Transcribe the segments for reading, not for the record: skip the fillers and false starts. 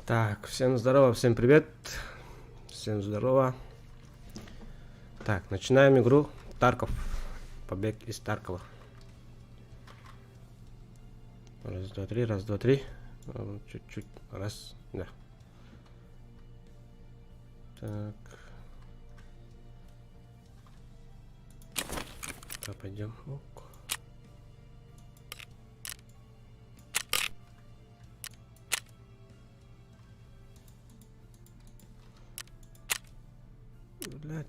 Так, всем здорово, всем привет. Всем здорово. Так, начинаем игру Тарков. Побег из Таркова. Раз, два, три, раз, два, три. Чуть-чуть. Раз, да. Так. Так, пойдем. Ок. Блядь.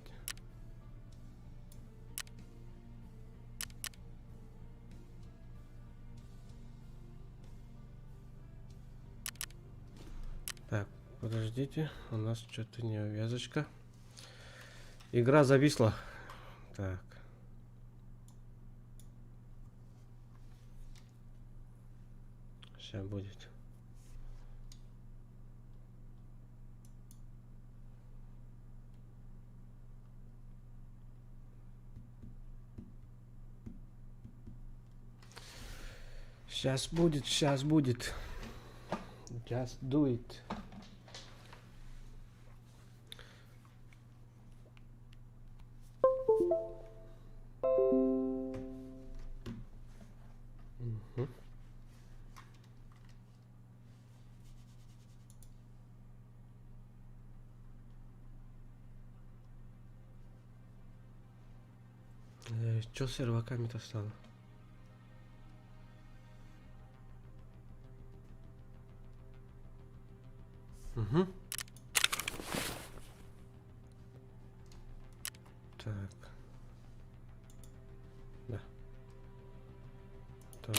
Так, подождите, у нас что-то не увязочка. Игра зависла. Так. Сейчас будет. Сейчас будет, сейчас будет. Just do it. Что с серваками-то стало? Угу. Так. Да. Так,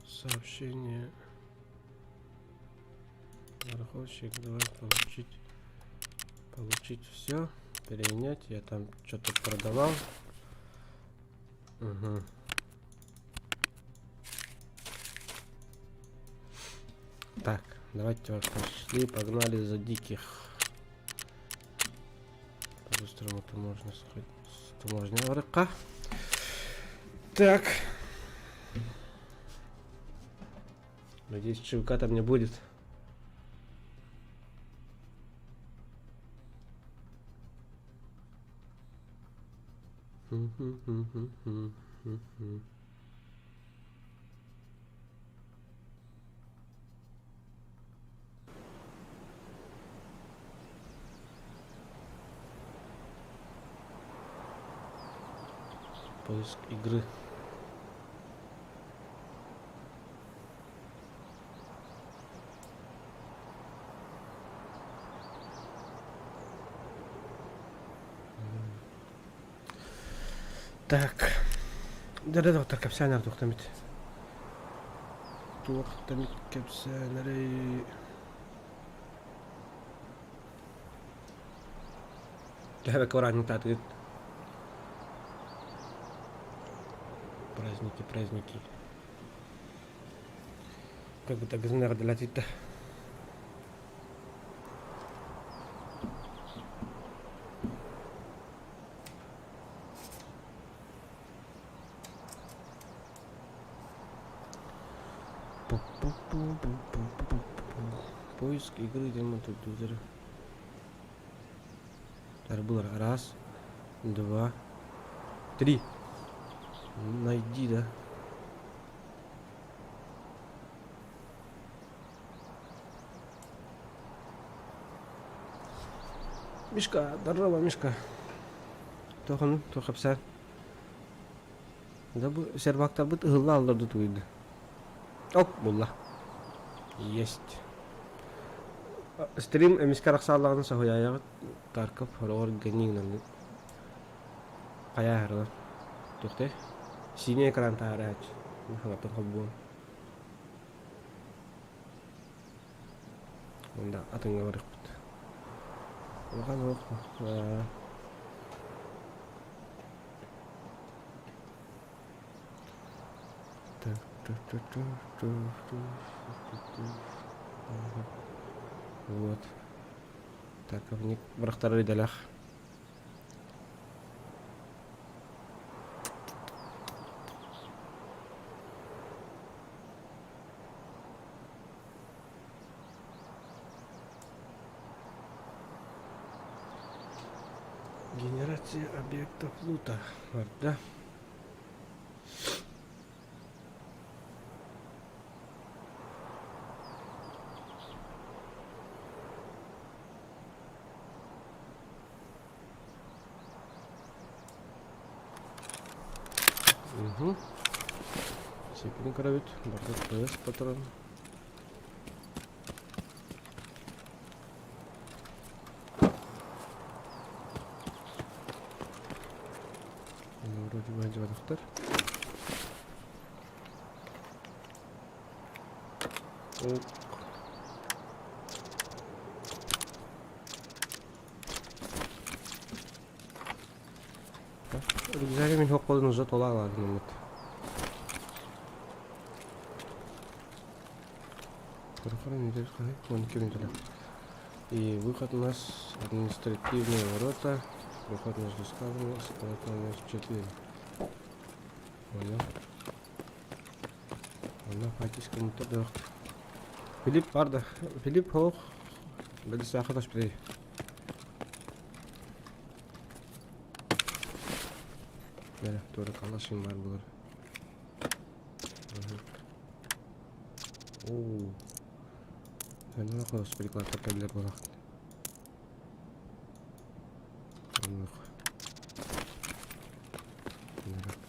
сообщение. Нарховщик, давай получить все, перенять. Я там что-то продавал. Угу. Так, давайте вот пошли, погнали за диких. По-быстрому то можно сходить с таможня рыка. Так. Надеюсь, чивка там не будет. Поиск игры. Так. Да-да, доктор Капсянер, тоқтамит. Тоқтамит Капсянер. Тәбәк варанин татыгыт. Праздники. Как бы так знар долатит-то. Поиск игры, где мы тут юзеры. Так, было раз, два, три. Найди, да. Мишка, здорово, Мишка. Тохан, тохапса. Да бы сервактар быт ылла алларды туйду. Ок, булла. Есть. Стрим эмискарак саллагын сахуяягы Тарков хорор генигнан. Кая харлар. Тухте. Синий экран таарач. Хангатын хоббун. Онда атыңга барыкпыт. Оған оқма. Вот. Так, вник врахтары далях. Генерация объектов лута. Вот, да? Угу. Степень кровит. Бардак ПС патрон. Вроде бы одеватор. Рюкзаги мен қолын ұзат ола аладым үміт. И выход у нас административные ворота. Выход между скалами, скалами 4. Понял. Она фактически не туда. Филипп, пардon. Филипп, хоқ. Білісі ақыдаш білей. Бәрі, тура қалашым бар бұлар. Оу. Әні оқы осы приклад кәлілер болақ.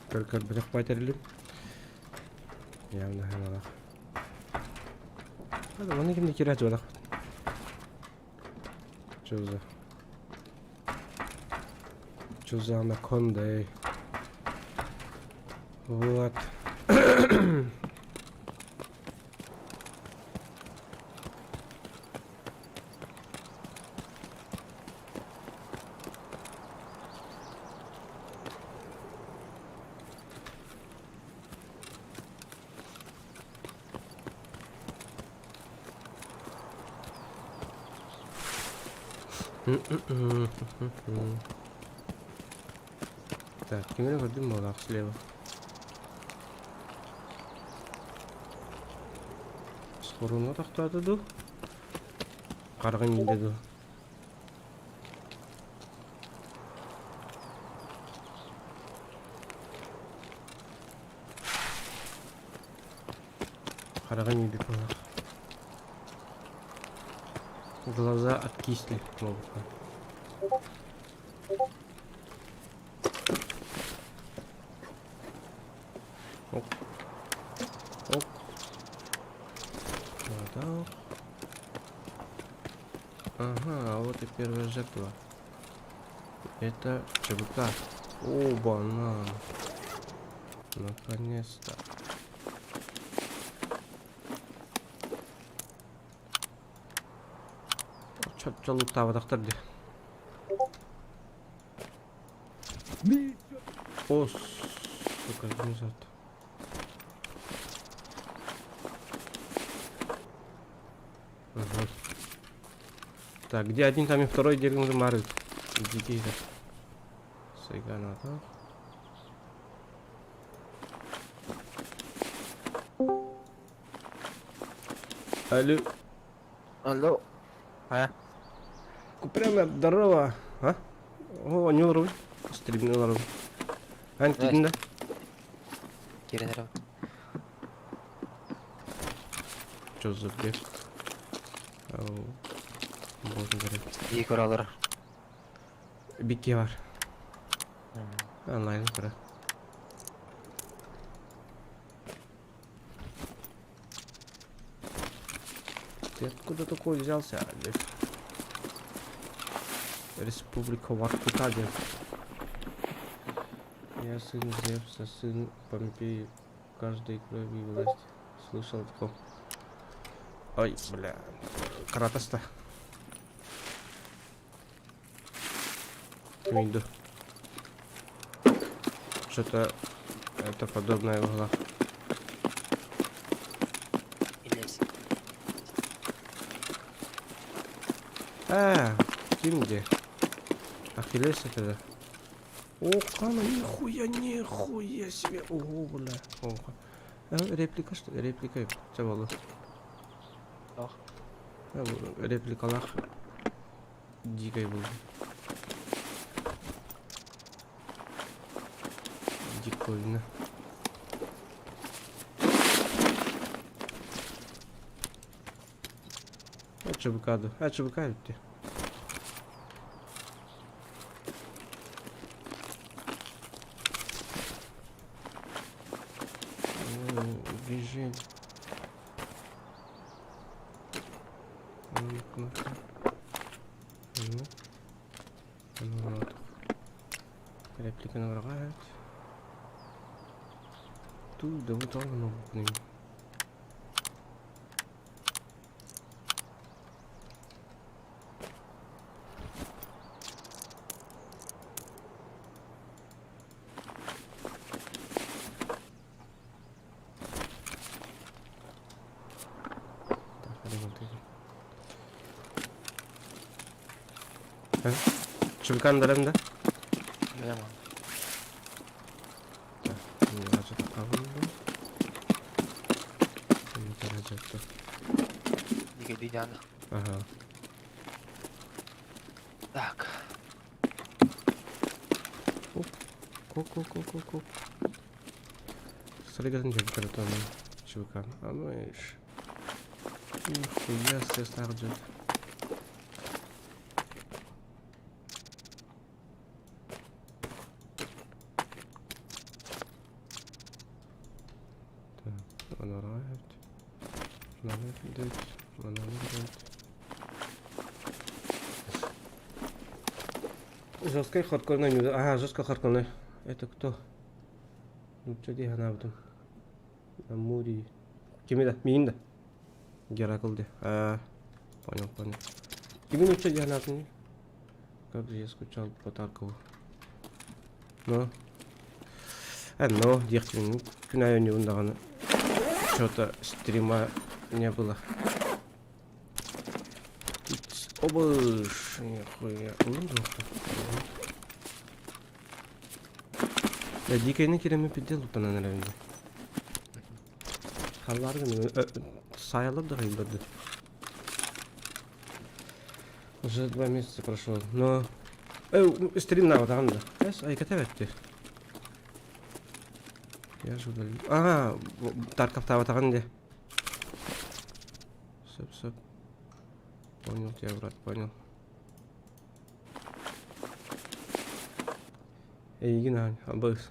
Көр бірақ байтарылым. Явно хәмалақ. Hadi onu kimde kiracı olak. Чуза на конде. Вот. Так, кемені көрдім болақ слева. Спорына тақтады ду. Қарғын елді ду. Қарғын елді болақ. Глаза откисли. Оп. Оп. Так. Ага, вот и первая жертва. Это ЧБК. Оба-на. Наконец-то. Чо луттап атактар де. О, сука, не зат. Ага. Так, где один, там и второй, где он марит. Идите, да. Сайгана, так. Алло. Алло. А? Прямо здорово. А? О, не лару. Стрибни лару. Ань, кидинда. Керенерім. Чё за бред? Ау. Бозын керек. Екі оралыр. Бикке бар. Онлайн кіра. Ты откуда такой взялся, Олег? Республика Воркута. Я сын Зевса, сын Помпеи, каждой крови и власти. Слышал такого? Ой, бля. Кратоста. Иду. Что-то это подобное в углах. Ким где? Ахиллес это да? О, кама, нихуя себе. Ого, бля. Ого. Реплика что ли? Реплика. Чего? Ох. Репликалар. Дикой был. Диковина. ЧБК-ду. ЧБК өтті. Бежим. Реплика набрать. Тут да вот он ну. ЧБК'нın darında. Bilemem. Azıcık kalındı. Şimdi alacaktı. Диги дидяна. Ага. Так. Ку-ку-ку-ку-ку. Смотри, как он делает картонный ЧБК. А ну ишь. Нихуя себе сарджет. Он arrived. Жесткая хардкорная не... Ага, жесткая хардкорная. Это кто? Ну, что где она там? Мури. Кимида? Минда. Геракл. Понял. Кимида что где она там? Как же я скучал по Таркову. Ну. Ну, дехтин. Кунаю не ундагана. Что-то стрима не было. Обыш. Нихуя. Я дикайны кереме пиделу тана наверное. Халларгын саялып да кайбады. Уже 2 месяца прошло. Но стрим на вот анда. Ай катаватты. Я же удалил. Ага, Тарков таватаган де. Сэп. Понял тебя, брат, понял. Игина, абыс.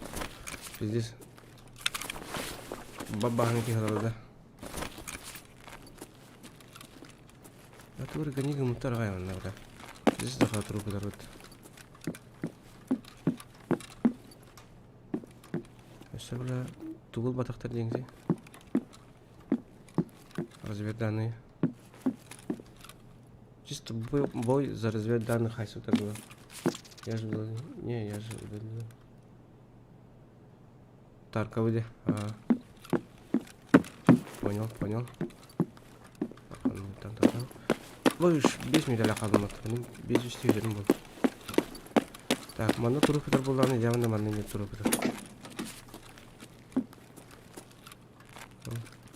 Здесь бабахники да. А ты уже гони мутарай он навра. Здесь захват трупы дорот. Бля, тугул батактар деңзи. Разведданные. Чисто бой за разведданных хайсу так было. Я же был... Не, я же удалил. Тарковыде. Понял. Там. Бой уж без медаля қалдым. Без үсті жерім болды. Так, маны турупыдар болғаны, явында маны не турупыдар.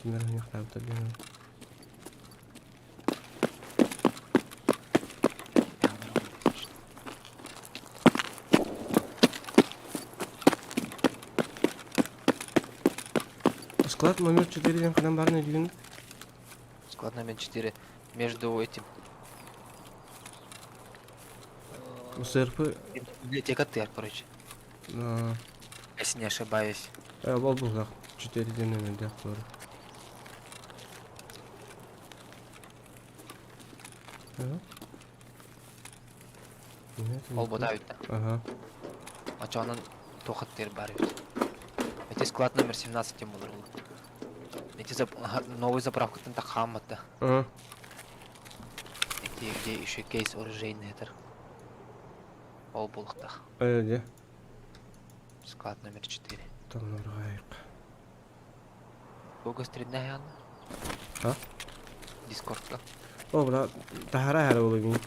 Kimler oynayacaklar tabii ya. Склад номер 4 кадан бар не деген? Склад номер 4. Между этим. СРП. Библиотека ТР, короче. Если не ошибаюсь. Бол да. 4 номер да, doğru. Ол бода өтті. Ага. Ачанын тоқыттер бар өтті. Это склад номер 17 тем болар. Эти новый заправкатын так хамматты. Эти где еще кейс оружейный это. Ол болықтақ. Де. Склад номер 4. Там нұрғайық. Бога стрельная яна? А? Дискордка. О, бля, тахара хара болу мен.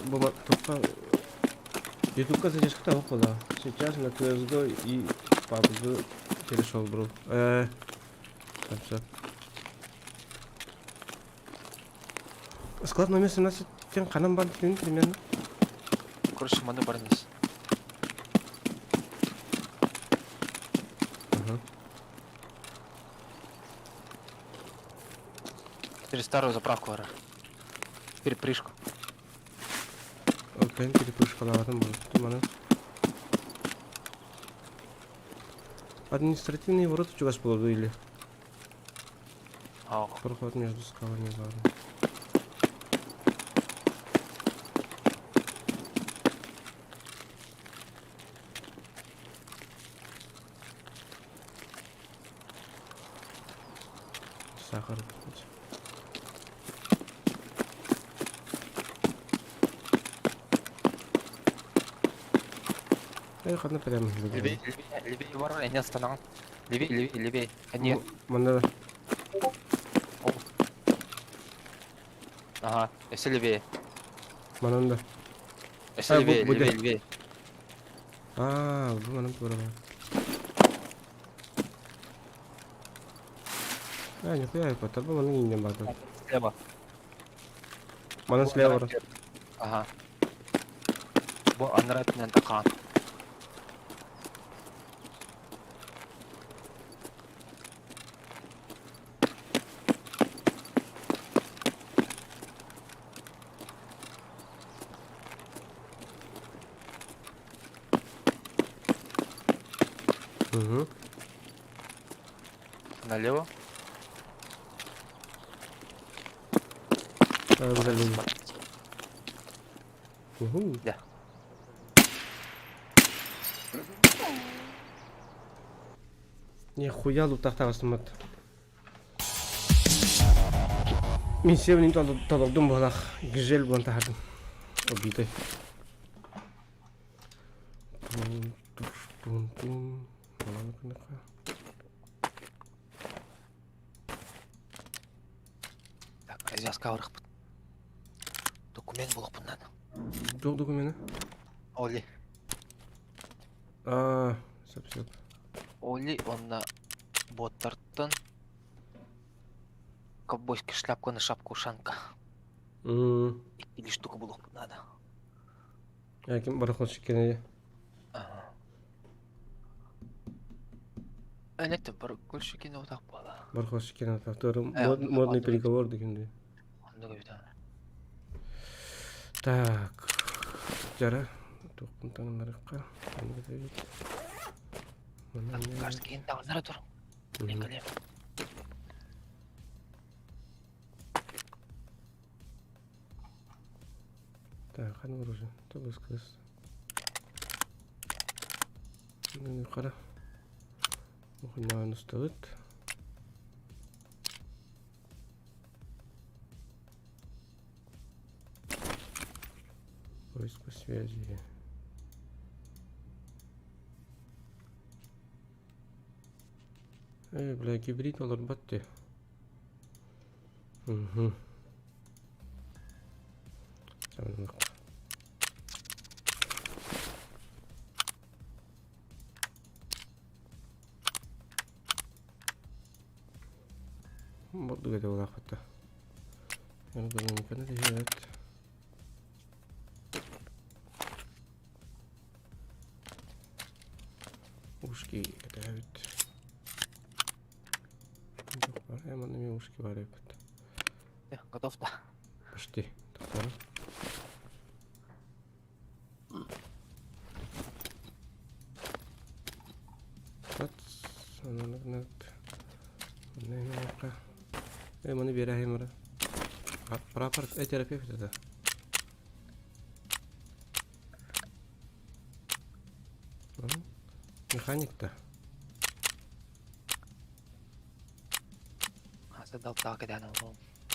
Бома, топқа... Ютубқа зачем кто да? Сейчас на CSGO и PUBG перешел, бро. Так, все. Склад номер 17 тем канам банд примерно. Короче, маны барнес. Ага. Через старую заправку ара. Перепрыжку. Окей, перепрыжкалаватым болот. Туманы. Административные ворота чугас болду или Ау. проход между скалами главное. Сахар. Ходно прямо. Левее вора, не останавливай. Левее. Нет. Манда. О. Ага, если левее. Мананда. Если А, левее. bu bu mana bu araba. Нихуя, по-то было не бата. Слева. Mana слева. Ага. Бу анрат мен тақан. Угу. Налево. Угу. Да. Нихуя лутахта астымат. Мен севнин толдум болах. Гжел бон тахадым. Убитой. Тун. Так, развязка аврах. Документ болып бұндан. Жоқ документы. Оли. Сөп. Оли, онна боттарттан. Ковбойский шляпку на шапку ушанка. Или штука болып бұндан. Кім барахолшы кенеде? Ага. Әнетті бір көлші кені отақ бала. Барахолшы кенеде. Модный переговор дегенде. Онда көбідан. Так. Жара. Тоқпын таңындарыққа. Кажется, кейін тағынлара тұр. Мен көлем. Так, қаны бар уже. Тобыз кыз. Қара. Оқынмаған ұстағыт. Поиск по связи. Бля, гибрид олар батты. Угу. Борду где олар хата. Я думаю, никогда не делает. Ушки катают. Я манами ушки варят. Готов, да. Почти. Такое. Вот. Она маны берахи мара. Прапор терапевт это. Механик-то. Дал так, когда оно.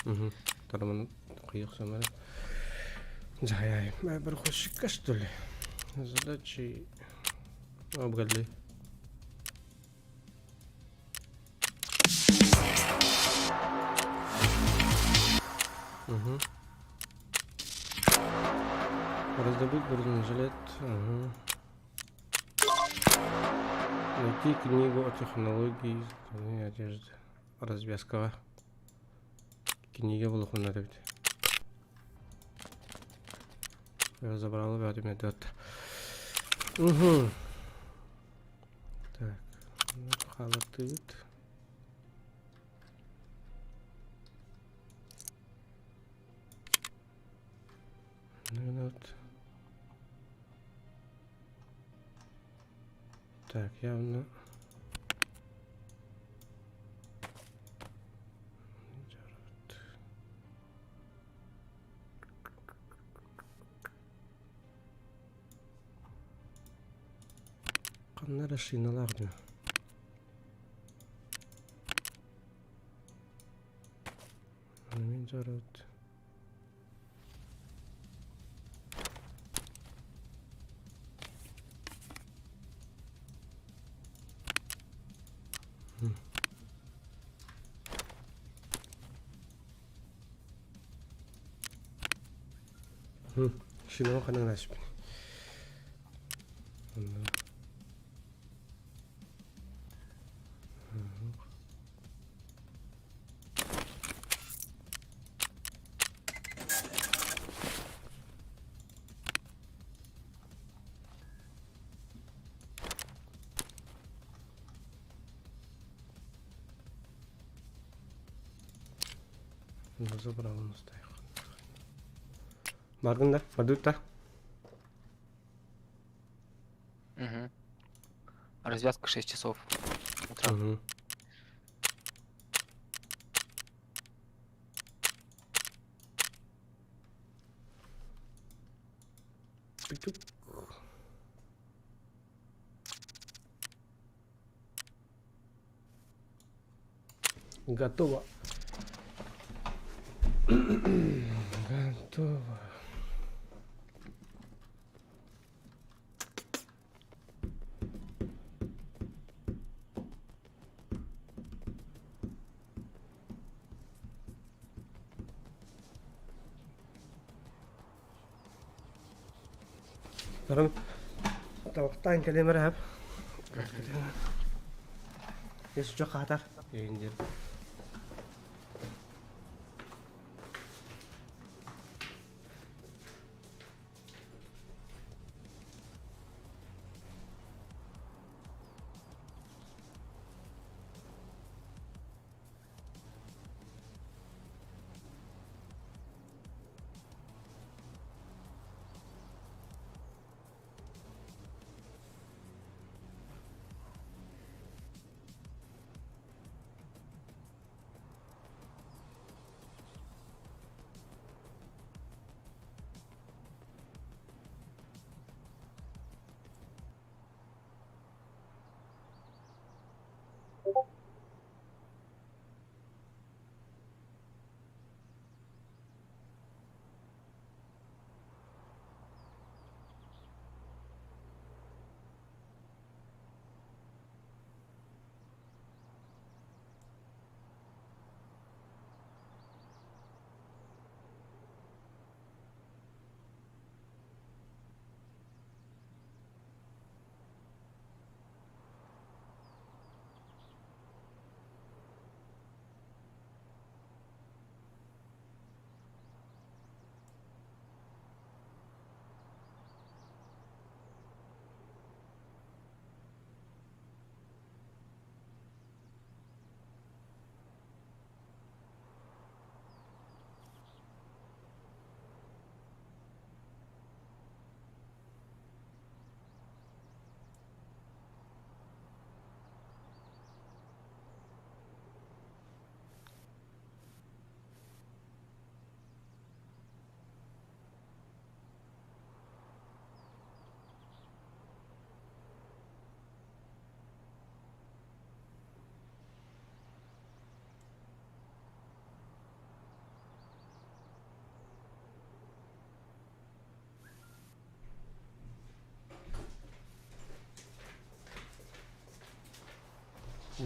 Угу. Тараман қиық самара. Жай, бір хошикка что ли? Задачи обгадли. Угу. Раздобыть бронежилет. Угу. Найти книгу о технологии изготовления одежды. Развязка. Книга была надо ведь. Я забрал в метод. Угу. Так. Халатыт. Вот. Так, явно. Каннары шиналар дю. Мен жарат. Шиналар канang насып. Забрал он стоял. Бардын да? Бардыт да? Угу. Развязка 6 часов утра. Пик-пик. Готово. Готово. Барам тавақтан кәлемір әп. Есі жоқ қатар. Егіндер.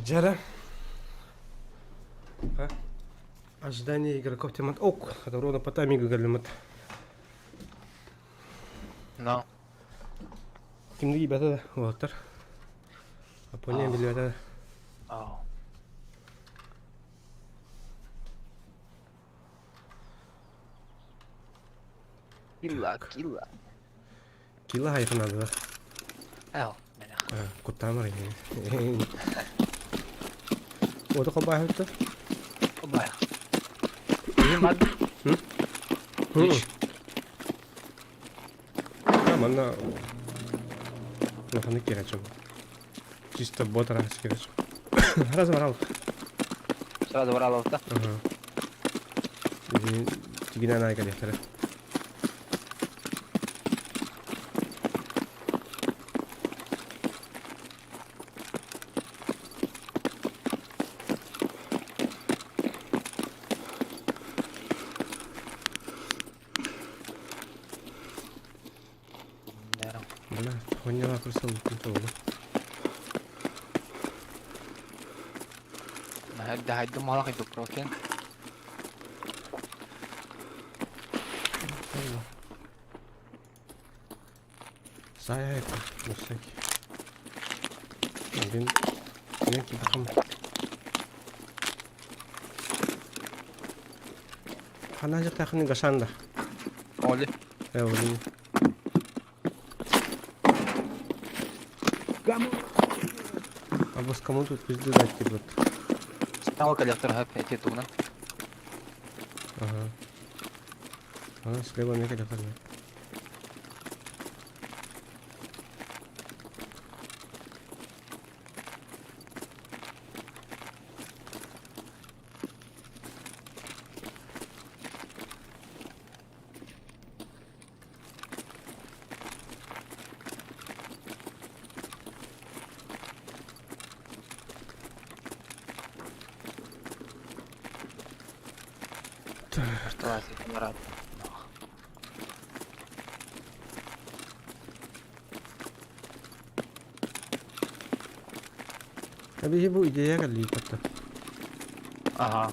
Джара. Ожидание игроков темат. Ок, это ровно по таймингу галимат. No. Kimde gibi bata da Walter. Aponya bile bata. Oh. Gila. Kila hayvan adı da. Oh, мене. Kurtarma rengi. Oda kabah itu. Baya. İyi mi abi? Hiç. Mana наханик керечем. Чисто ботара керечем. Разворал. Sırada var Allah'ta. Ага. Тигина найка дехтер. Ярам. Бля, хуйня просто лутнул. Haydi malak itu proken. Saya itu musik. Mungkin ini kita kan. Kana aja takını gaşanda. Oli. Öyle. Або с кому тут пизды дать будут. Стал коллектор хап эти туна. Ага. Ага, слева мне коллектор. Что это камера? Abi bu ideye geldi hatta. Ага.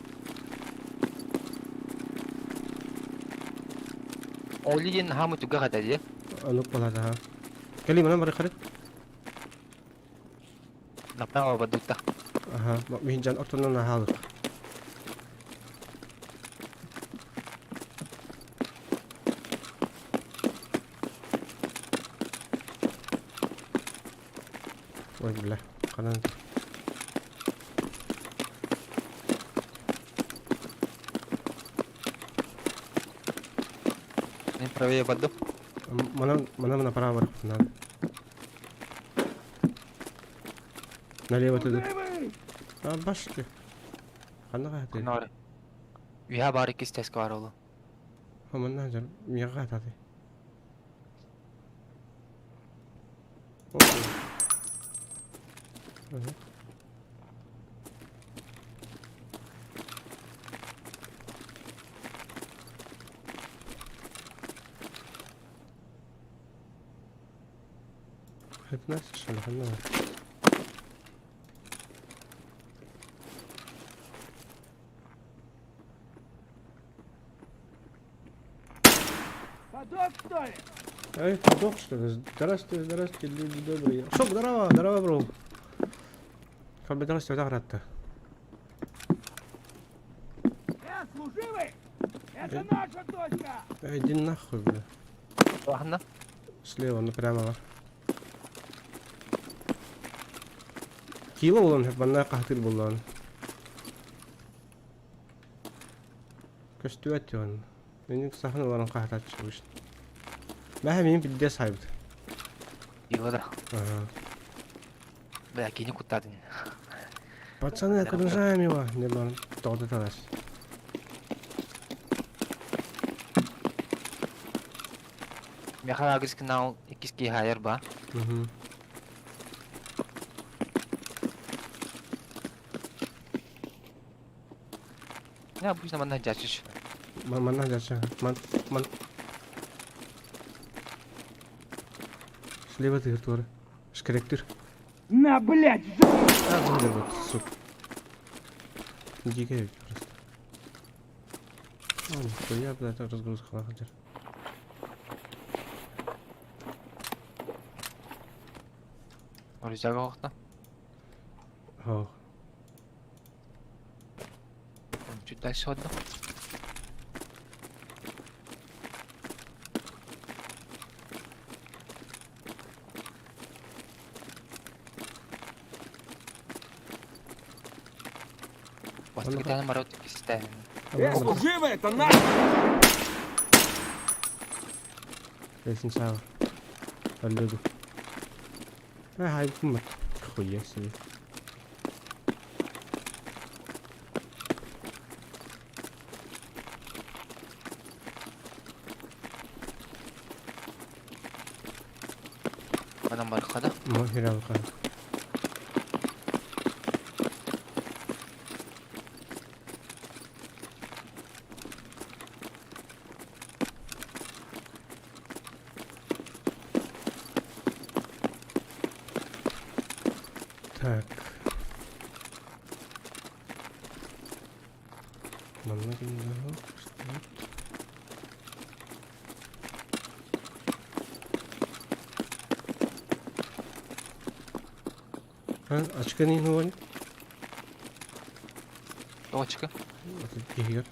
Олиин хаму туга хатади. Анук пала да. Кали mana mereka red? Напрямо бадута. Aha, mak mihinjan ortono na hal. Ой, бля, kanan. Не правее баду. Mana направо, надо. Налево туда. А, башки. Ханага ты. Нори. Виха барик кистес кваролу. Хамана жан, мияга тады. Hep nasıl şöyle hanım. Подок, что ли? Эй, ты док что ли? Здравствуйте, здравствуйте, люди добрые. Шок, здорово, здорово, бро. Как здравствуйте, вот так. Служивый! Это наша точка! Эй, иди нахуй, бля. Ладно. Слева, ну прямо. Кило olan hep bana katil bulan. Köstü atıyorsun. Benim sahne olan kahret açmış. Ben benim bir de sahibim. Ила да. Ага. Бля, кинь куда-то. Пацаны, окружаем его. Не было. Толды тарас. Мяха агрис канал икиски хайер ба. Угу. Я обычно мана джачиш. Mana aja. Man. Слева ты, Артур. Шкаректер. На, блядь! А, вон вот, сука. Иди просто. О, нихуя, блядь, разгрузка халадер. Оризага вақта. О, Чуть дальше одно. Просто китайный мород кистая. Служивый, это наш! Resim sağ ol. Öldürdü. Ha hayır bu mu? Koyuyor seni. Adam barkada. Mahir al kan. Так. Vallahi bilmiyorum. Ha açık ne var? Точка. Geliyor.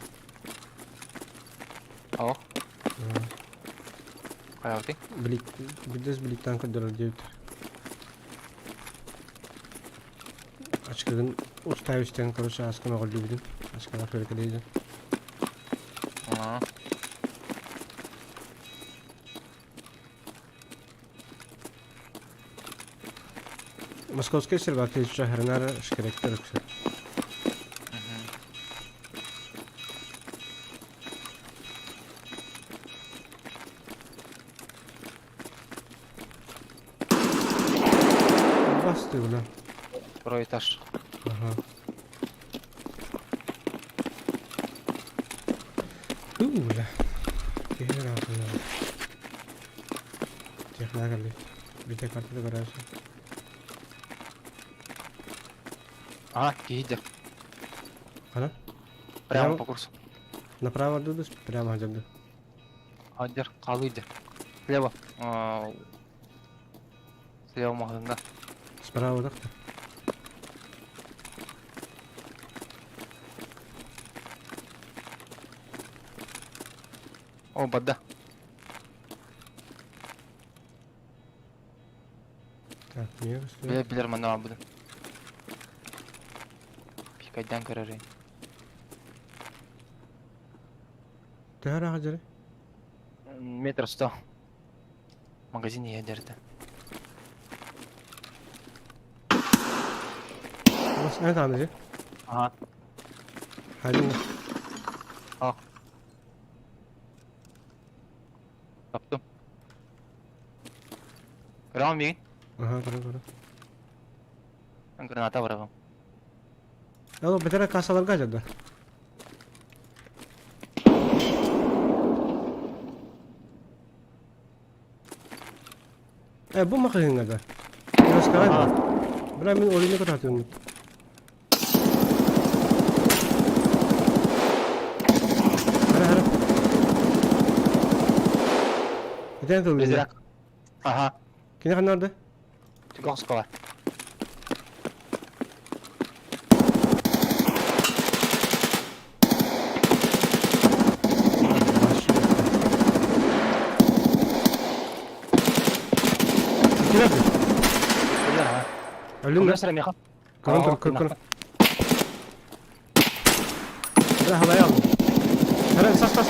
О. Каял ты? Блик, biz birlikten kadar diyor. Açıkın ustay üstten karşı askına oldu bildim. Askına fark edeydi. Ага. Moskovskiy serbatli şehirler şikerekler yüksek. Bastı ulan. Второй этаж. Aha. Ulan. Gelir altına. Tekrar geldi. Bir tek artı da garaj. Ага, иди. Ana. Прямо Прямо? по курсу. Направо дудус, прямо geldi. Адер, қалу иди. Слева. Слева маңында. Справа да. О, бада. Так, niye gösteriyor? Білер мана буду. Пикайдан көререйін. Değer ağacları. Метр 100. Магазине ядерді. Burası ne tanıcı? Ага. Hadi. Al. Таптым. Көре алмайын. Aha, kara. Граната бұрағым. Ya o betere kasalar kaçırdı. Bu makine nerede? Biraz karay mı? Bırak ben oyunu kapatıyorum. Hara. Bir tane de oyunu. Безрак. Ага. Kine kan nerede? Тюговского var. Nerede? Öyle ha. Öldün mü? Sıra mıyaka? Kırın. Bırak havaya aldım. Hara sas.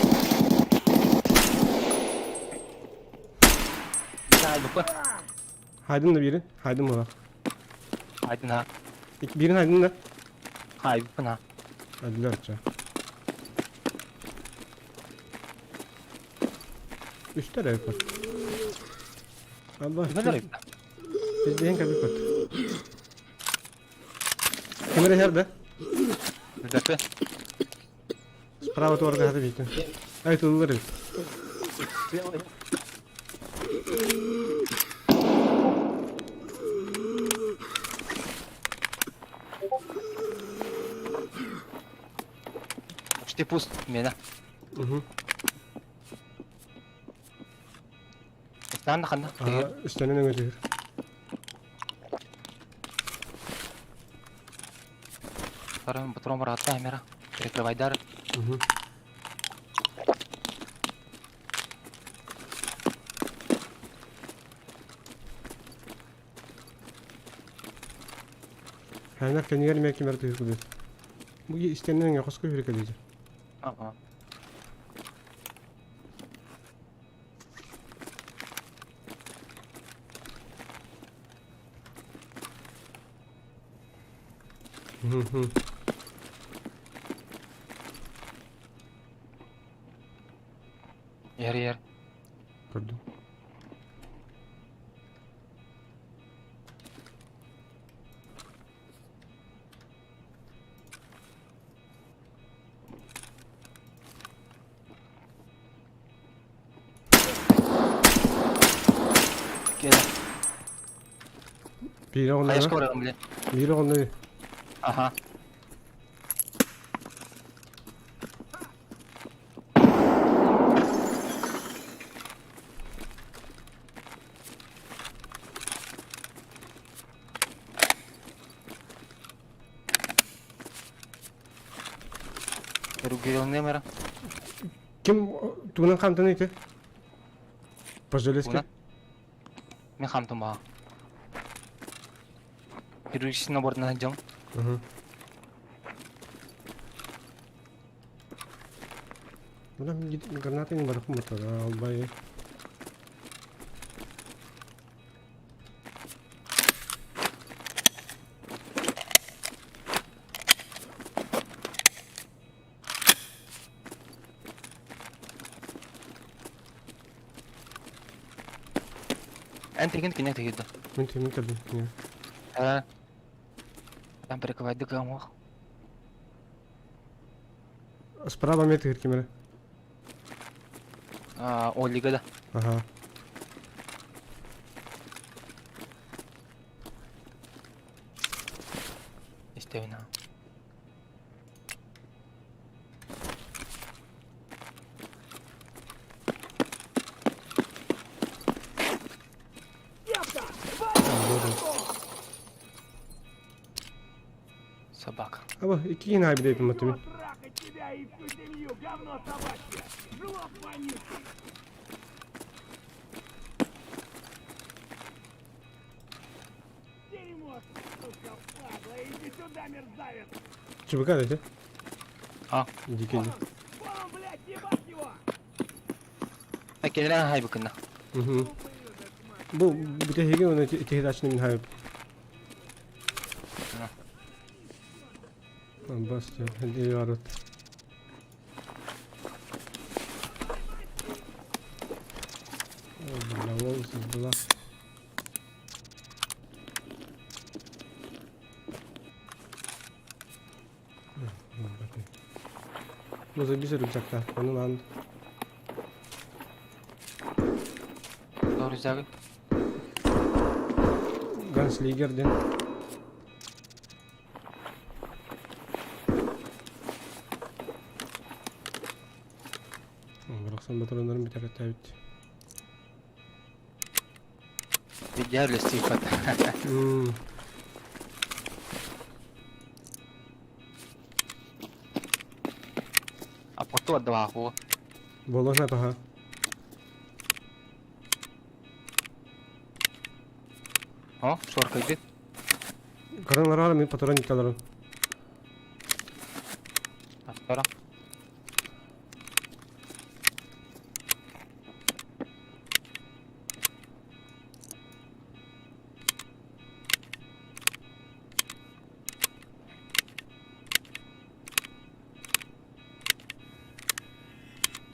Güzel bu. Haydın da biri. Haydın mı bak? Aydın ha. Birin haydın da. Aydın ha. Öldülerça. Üç tane yapar. Allah. Ne kadar Biz bir kabul kot. Kamera nerede? Güzel. Справа тоже надо видеть. А это вырыв. Почти пуст меня. Угу. Üstten de kandı. Aha üstlerine ne götürür? Второй патрон бар атта камера. Перекрывай дар. Угу. Kaynak kendi yerim belki mertebe kılıyor. Bu istenmeyen yakası köy hareket edecek. Ага. Hı hı. Yer. Gördüm. Gel. Biri onda Kayaşka ya. varalım bile. Biri onda. Aha. Rugi ne mera? Kim tuğunan kamtanı ki? Pazoleski. Tuğunan? Men xamtum ba. Hirusina bordan jam. Hı hı. Ulan gidip granat ini baru motor. Bay. Ente kan kinek tegid. Min tabii. Ya. Ha. Там переклади камох. Справа метр кимера. Олига да. Ага. Istevina. Собака. Ama iki yine bir dedim Matimin. Трахать тебя и всю семью, говно собачье! Жлоб вонючий! Дерьмо, сука, падла! Иди сюда, мерзавец! Çubuk hadi. А, Dikeli. Вон, блядь, ебать его! gelen hay bakın. Hı hı. Bu bir de hege onu ihtiyaçını min hayır. Bas ya. Hadi yarat. Allah olsun bula. Burada bir sürü uçaklar. Onun an. Doğru güzel. Gunsliger'den. Bıraksan batıranların bir tane bitti. Bir yerle sifat. Apa tuh ada aku? Bolos na paha. Oh, suara kayak gitu. Karang lara mi patoran itaların. Astara.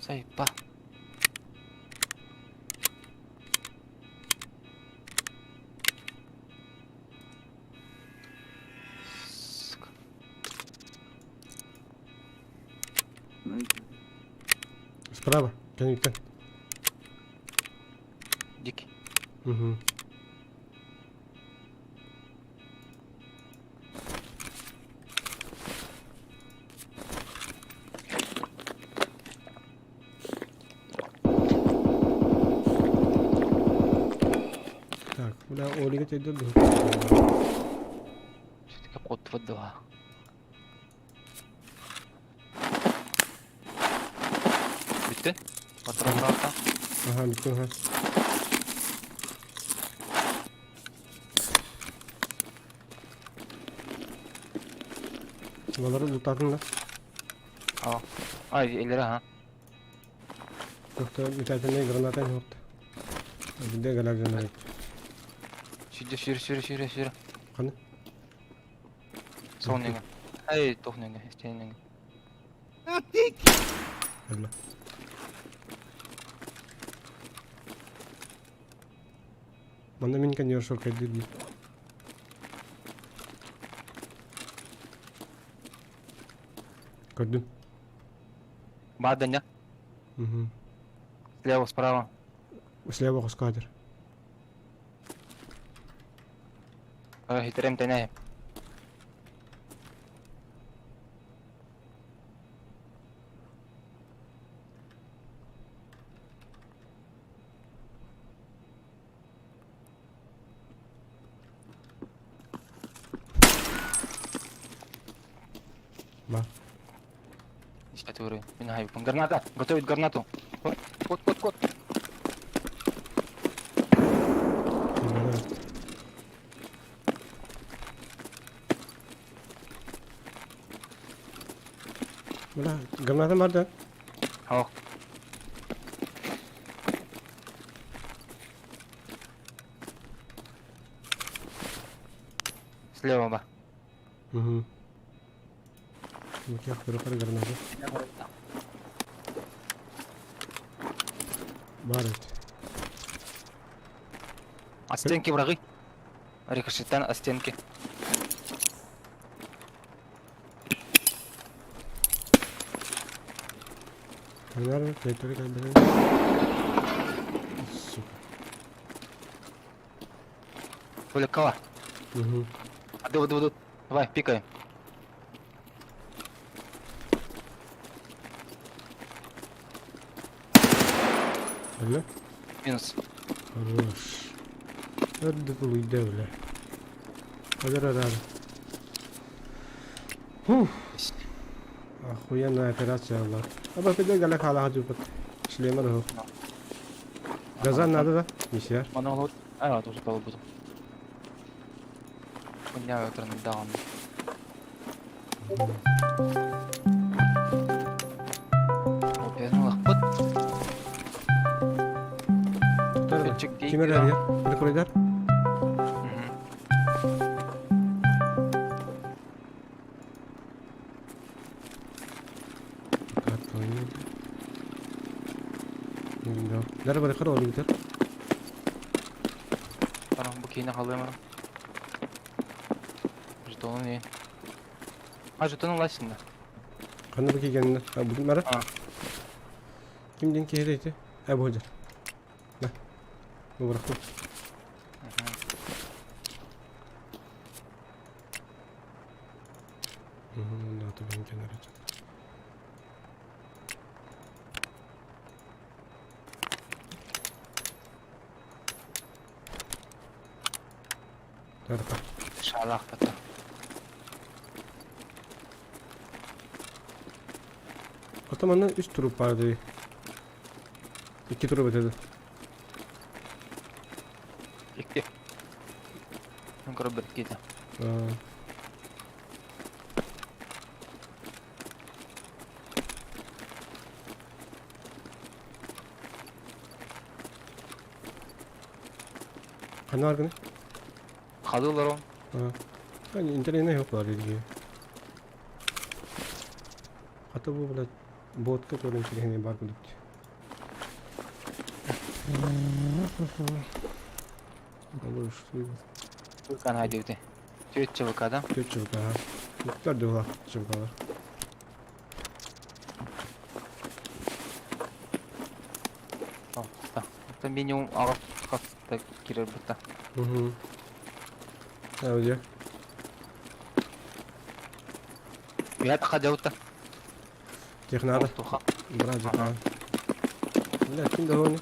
Saypa. Справа. Конюкта. Дикий. Угу. Так, бля, Олига тебе дадут. Все-таки кот в 2. Bitti. Patron rahatta. Aha bitti aha. Bunları lootladın da. Al. Ay ileri ha. Yoksa müteahhitine granatayım yoktu. Bir de galakcana git. Şurada. Kanı? Son nenge. Ay toh nenge. Sen nenge. Öyle. Bana minken yarışır kaydı değil. Gördüm. Бадanya. Угу. Слева, справа. Слева каскадер. Хитрем тенее. Ба. 10 уровень. Минаю. Граната. Готовить гранату. Кот. Бля, граната var da. Ох. Слева ба. Угу. Как бұрықыр граната. Бар еді. От стенки враги. Рикошетан от стенки. Bunlar traktörü kaybeder. Süper. Толя, кого? Угу. Вот. Давай, пикаем. Öyle. Минус. Хорош. Hadi bu devle. Hadi. Охуенная операция была. Ama bir de galak hala hadi bak. Şileyman o. Gazan nerede da? Misyer. Монолог. А, тоже того буду. У меня ветерный даун. Лахпыт. Fetçik değil Kime ya. der ya? Bir koridor. Nerede bırakır oğlum biter? Tamam bu keyine kalayım hemen. Жетonu ne? Ha jetonu var şimdi. Kanı bakı kendine. Ha bugün mara. Ha. Kimden ki hediydi? Ha bu hoca. Bak. Bu bıraktım. Ne atı benim kenara çek. Hadi bak. Şalak patı. Atamanın 3 turu vardı. 2 turu bitirdi. İkti. Yukarı bir gidi. Aa. Kanı var gene? Kalıyorlar o. Ha. Hani internette yok var dedi. Hatta bu bile bot kat olan şeyini var mı diye. Olur işte. Vulkan haydi öte. Tüyet çabuk adam. Kötü çabuk ha. Muhtar da var çabuk var. Это минимум ağır katta girer burada. Hı hı. Evet. Bir hadi uta. Технара. Туха. Бразик. Бля, ким да гони?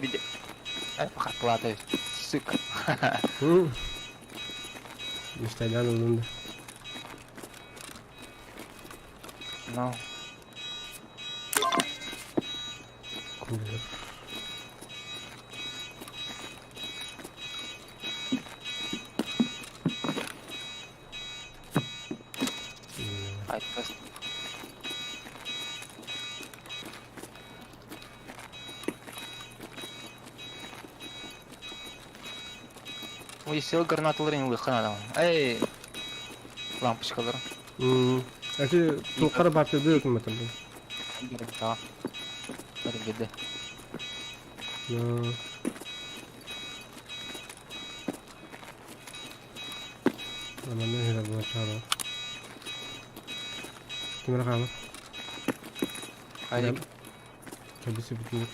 Bir de. Ay patladı. Sık. Hı. İşte lan olundu. No. Güzel. Айтпас. Ой, сел гранаталарын выхан адам. Эй, лампочкалар. Эти тулкары бапты дүйөк мөтөн. Да. Бәргеде. Аманны хәле була чара. Кимер кама? Айдик. Кабиси битник.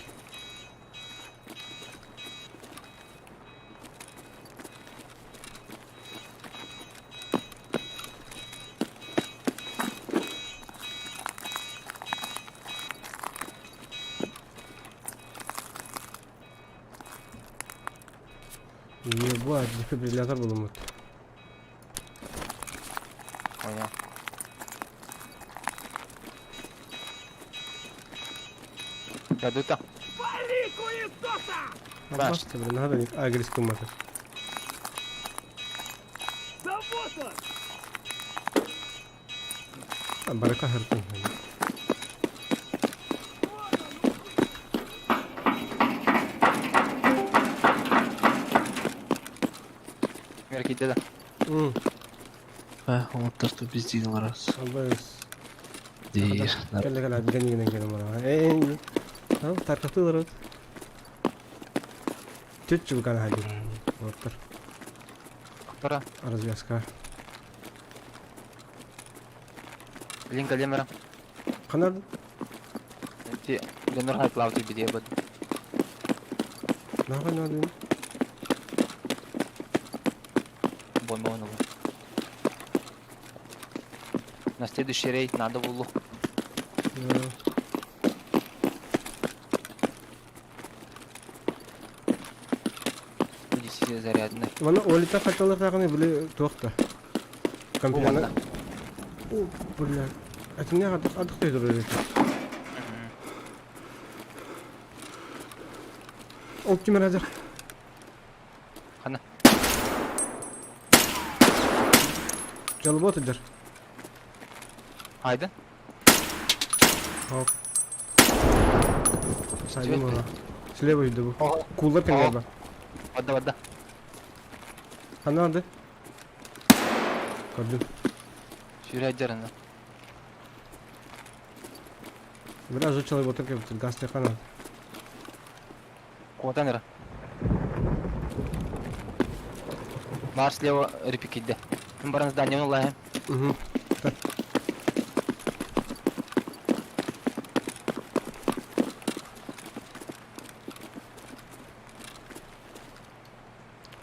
Ебать, дефибриллятор булмут. Оя. Ядута. Вали, хуесоса! Башта, блин, надо не агрессивно махать. Да вот он! Барака хартын. Меркиде да. Онтарты биздигин арасы. Абайс. Дейір. Кәлі кәлі әдгенігінен кені мара. Эй, тарқатылар өт. 4 жыл ғана хәдер. Оттар. Тора. Развязка. Линка лемера. Қанар? Ти лемер хайплауты биде бад. Наға надын? Бойма оны. На следующий рейд надо в улу. Иди себе зарядный. Вана олита қатылы қағыны біле тоқта. Компьяна. О, бля. Әтіне адық дейді рөлі. Олып кемер әзір. Қана. Жалып отыдыр. Айда. Хоп. Сайдым оға. Слева үйді бұл. Кулда пенгер ба. Вада, вада. Қана ады? Көрдім. Шүрі әдеріні. Biraz o çalıp otur keptir. Gaz yakan ады. Контейнер. Бар слева репикиде. Мен баран здание улайым.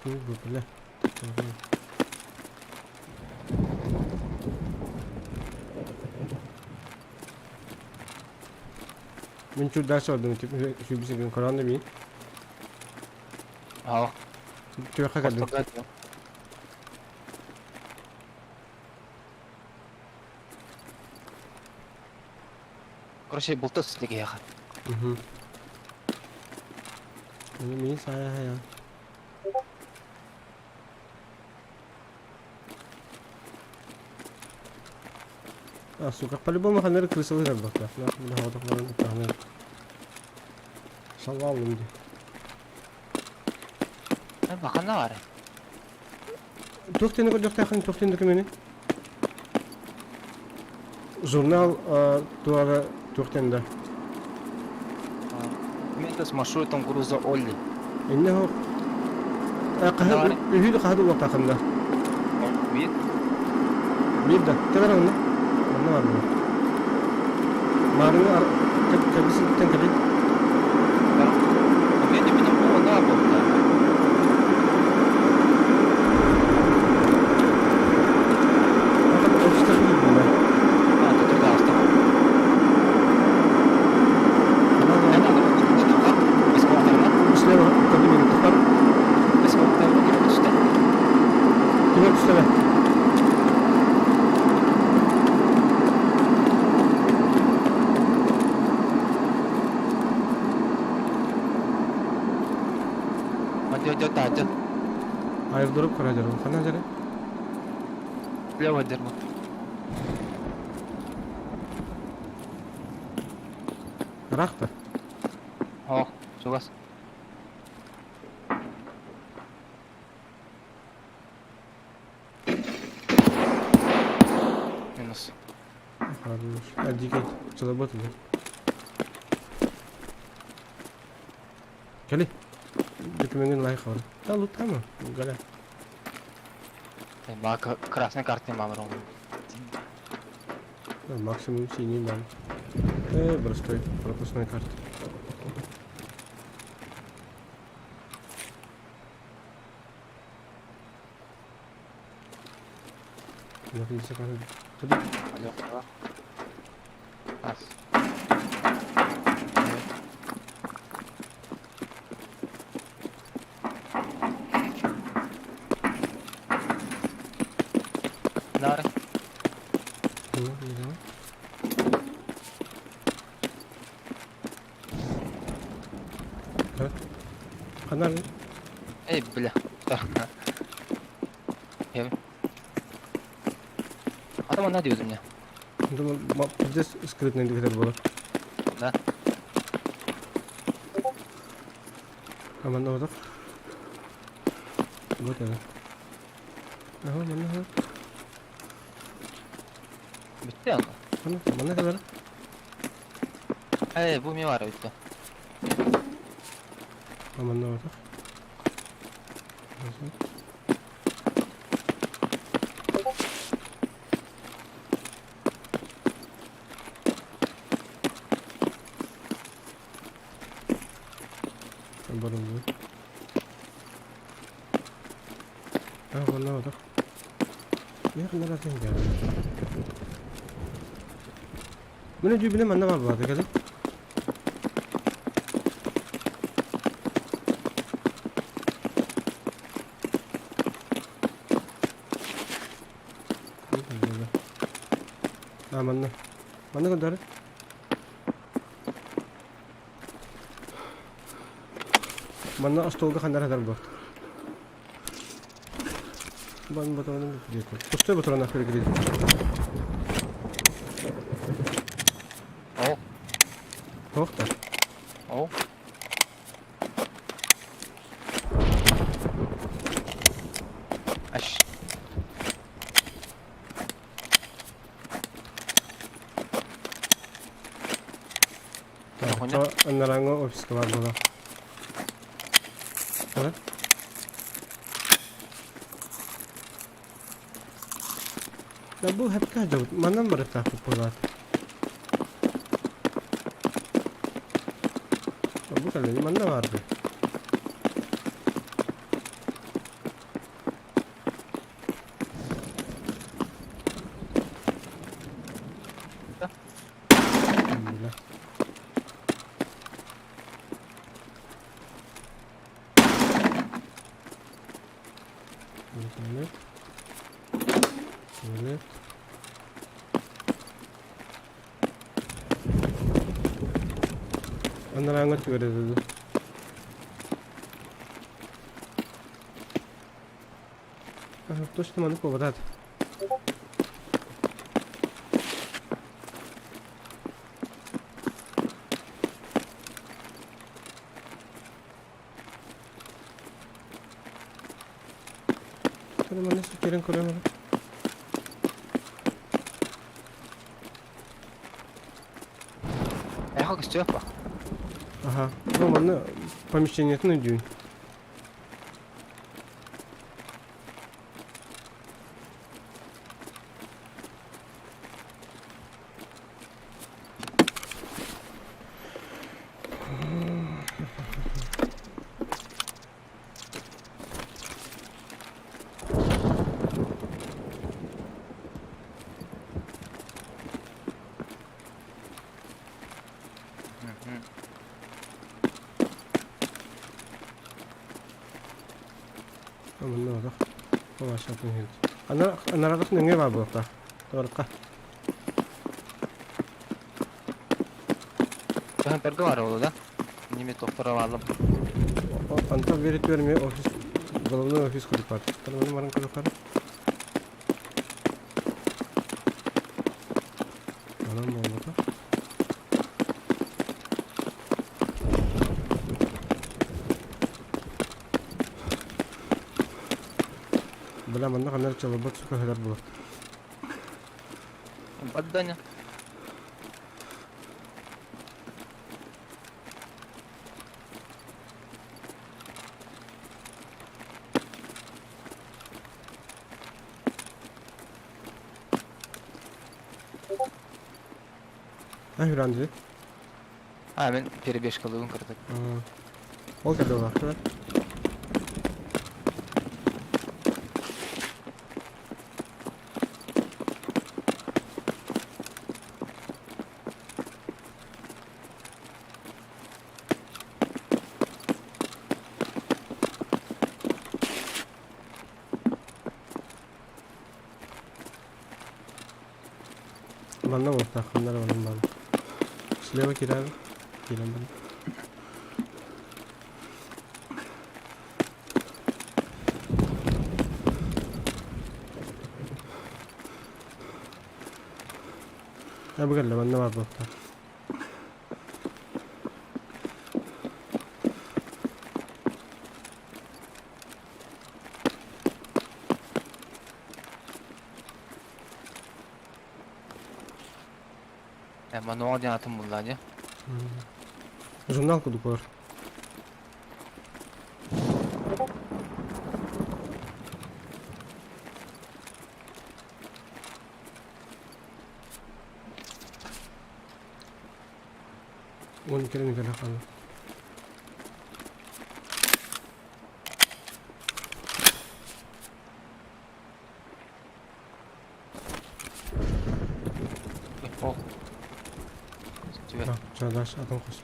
Bu bile. Ben çok ders aldım. Şu bir gün Kur'an'da bir. Ау. Çok kaldım. Короче, болтос сілеге яға. Ini mini saya ya. А, сука, по-любому ханер крысовый рыбак, да. Да, вот так, наверное, шалвал люди. Бақана бар. Тоқтені көрдік тақын, тоқтені кімені? Журнал туары тоқтенді. Мен тас маршрутом груза Олли. إنه قهر يهيد قهر الله تاخذنا Бит. بيبدأ تقدر ولا ما مارنا كبس تنكري Мен не менен бұл да болды. أخذ أشتغل بالله А, тут да, остав. слева قديم التقر كيف تشتغل Жо таажа. Айылдырып кара жарым. Хана жара. Лева дермо. Рахта. О, сугас. Минус. Хорош. Дикий. Заработали. Кали. Документин лайк var. Да, лут tamam. Галя. Бак красный картин мамрон. Да, максимум синий дам. Простой. Пропускной карты. Находится карта. Туда. Алло. Ас. Дар. Ну, не знаю. Как? Канал. Эй, бля. Ем. Adam ne diyordun ya? Думаю, здесь скрытный двигатель было. Да. Aman orada. Вот это. Ага, mana. Bitti ya. Mana kadar? Bu mi var bitti. Aman orada. Baru bu. Mana orada? Ya kenapa sih enggak? Mana juga bilang mana apa kali? Mana? Mana kadar? Mana stolda kadar bu? Ben butonunu gidiyorum. Pusтой butonuna kadar gidiyorum. Oh. Yok da. Oh. Aş. So, narango ofis keluar bola. Mana? Ya bu hep kacau. Mana mereka populer? Bu kali ini mana vardı? Alhamdulillah. Böyle. Böyle. Onları anlat görüyoruz. Точно могу поводать. Pero mana sih kirim korea mana? Ayak istiyor bak. Ага. Ну, mana помещение это дюнь. Mana orada? Oh, aşağı iniyor. Ana arabası ne var burada? Doğru ka. Ben pergi var orada da. Nimi doktora aldım. Антон верит верме офис. Головной офис ходит пар. Тарманы маран кадахар. Анам болмата. Бля, манда канар чалабат сука хадар булат. Бадданя. Ha hürandı. Hemen peri 5 kalıbın kırdık. Ol kadar vakti. Bana mı takımlar bana bana. Silahı kirar. Kiram bana. Ya bu geldi bana var bu. Manual yanıtım buldu hacı. Журнал куду пор. Он керен гала калды. Oh. Тебе. Ha, çağdaş adam koş.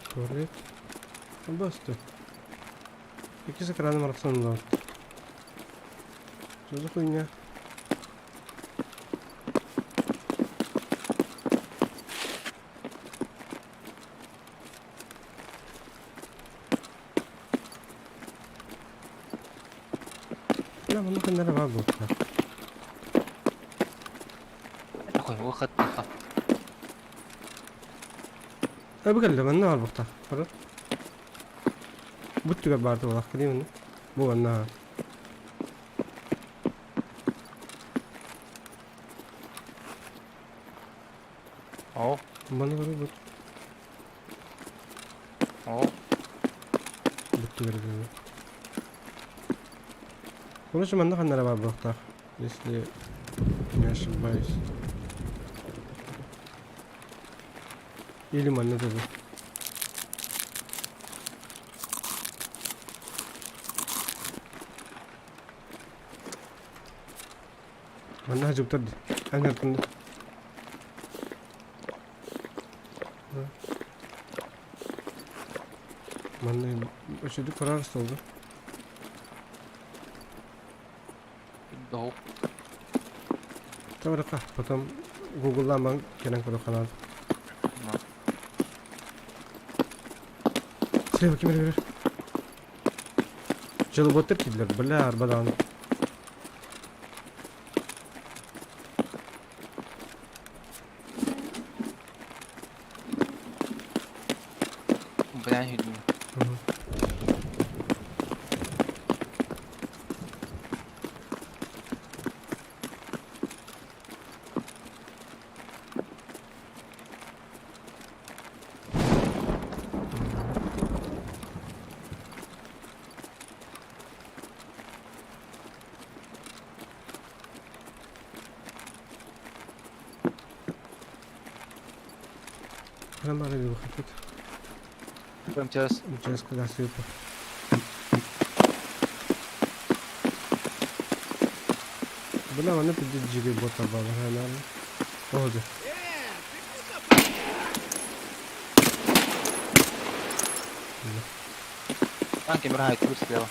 Tuvalet. Bastı. İkisi kranım arasında. Çocuk oynuyor. Ya bunu kenara var bu. Koy bu khat baka. Abi geldi ben ne var burada? Para. Bu tüge bardı olarak değil mi? Bu anna. Oh. Bana var bu. Oh. Bu tüge bardı. Konuşma ne kenara var burada? Если не ошибаюсь. Или манна dedi. Manna juptadi. Angar kundu. Manna öşüdü karar oldu. Oh. Tamam kah. Потом Google'dan ben gelen kodu kanal. Şuraya bakayım ver. Çalı botlar kediler. Bela arbadan. Bilen hüdüm. Прямо ради выходит. Прям сейчас. Сейчас когда сыпу. Buna bana bir gibi bota bağlı hemen. Oldu. Sanki bir hayat bir слева.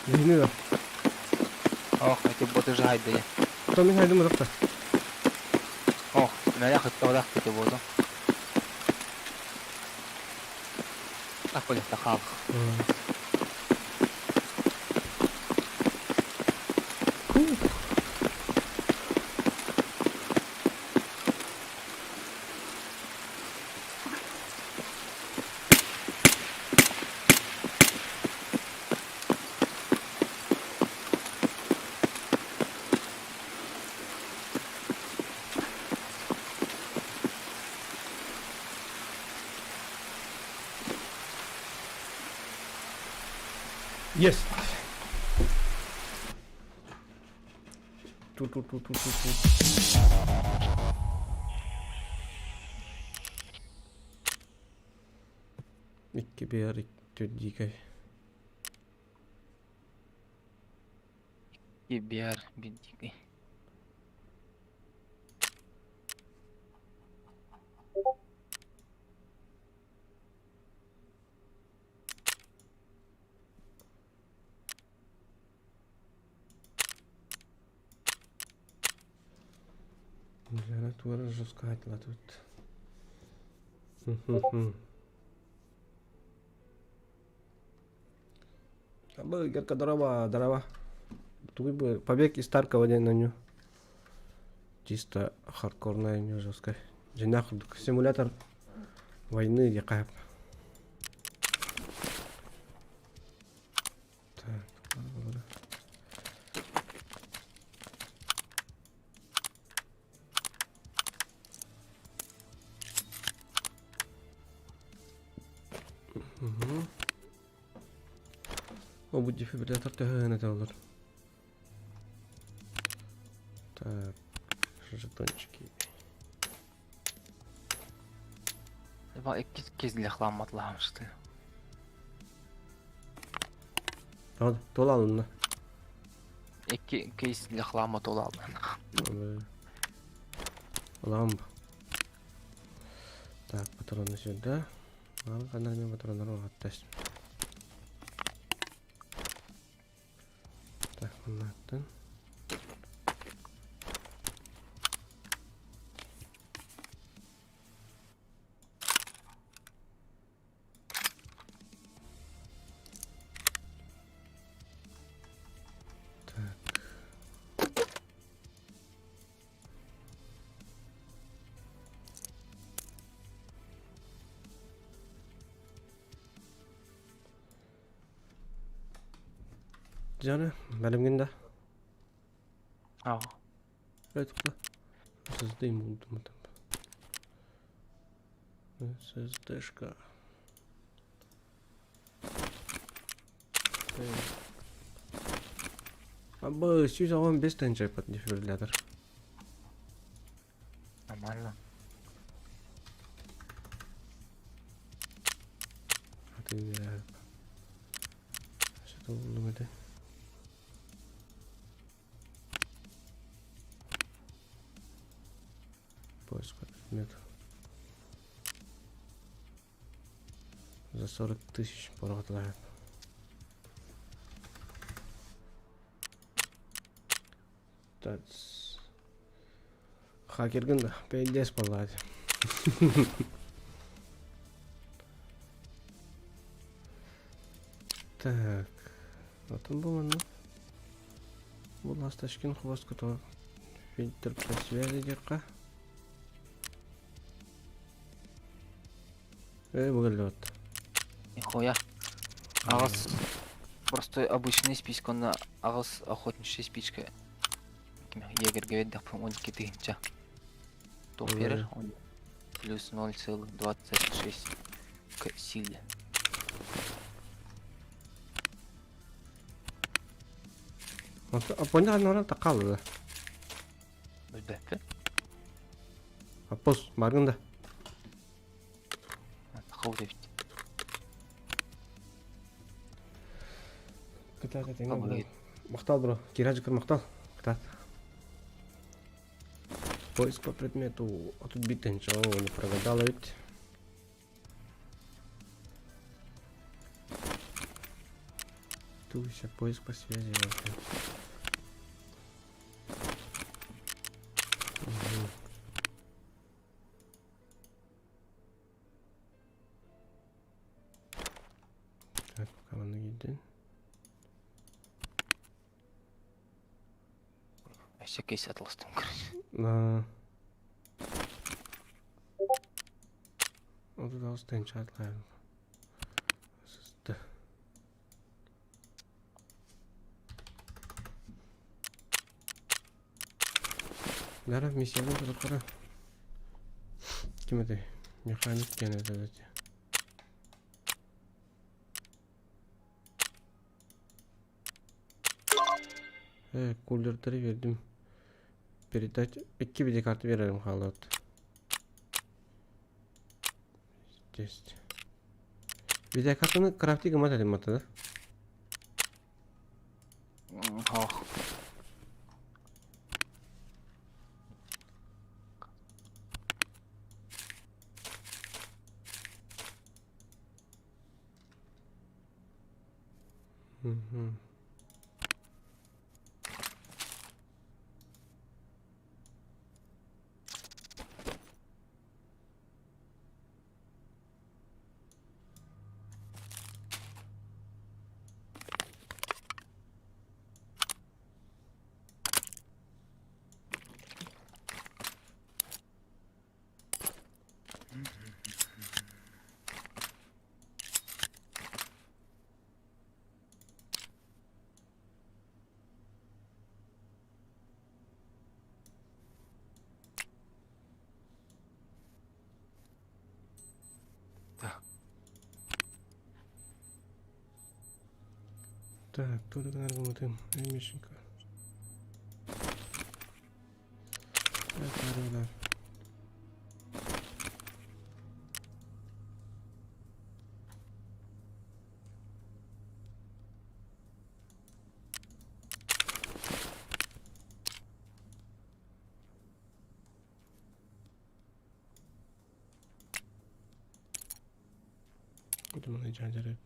Нехни да. Ох, эти боты жайды я. Кто мен хайдым ұзақта? Ох, меня хоть одақ кете болды. Так, қой, тақалық. Есть. Ту-ту-ту-ту-ту-ту. Икки бияр икки. И биар биддикай. Жана туара жестко айтылат өт. Абы, Герка, дарова. Тугой побег из Таркова день на нее. Чисто хардкорная не жесткая. Женах симулятор войны где кайф. Так, ладно. О, будь дефибриллятор тегена доллар. Так, жетончики. Ба, кезінде қыламатылағым шықты. Hadi, dolalım da. Кезінде қыламат ол алдын. Ламба. Так, патроны сюда. Ладно, канальные патроны оттащим. Так, надо. Canı, benim günde. Ау. Evet, tıkla. Sızdayım buldum adam. Sızdışka. Абы, сүйіз ауан 5 тән жайпат дефибриллятор. Нормально. Hadi ya. Что-то buldum hadi. Поиск предметов. За 40 тысяч поротляют. Так. Хакерген да, пейдес полады. Так. Вот он был, ну. Бұл ласташкин хвост который фильтр по связи дерка. Выглядит. Нихуя. Ағыз просто обычный спичка, он ағыз охотничья спичка. Егерге веддік 12 тысяча. Тофер плюс 0,26 к силе. Понятно, она такая, да. Білбәппі? Апос, баргында. Тақау деп. Мақтал, бро. Киражикер мақтал. Кітат. Поиск по предмету. А тут битенча. О, не прогадала ведь. Интересуйся, поиск по связи. Вот. Мгм. Так, каваны гидden. Всякий сәтлістің короче. Отут алыстан чатлайм. Сызды. Дара миссияны тұрып қара. Кім еді? Механик кен еді. Кулердері вердім. Передать. 2 виде карты верерім қалады. Здесь. Видеокартаны крафтиге мат edin matada. Ох. Мгм. Так. Так, тут аргументим. Мишенька. Так, Куда мы найдем?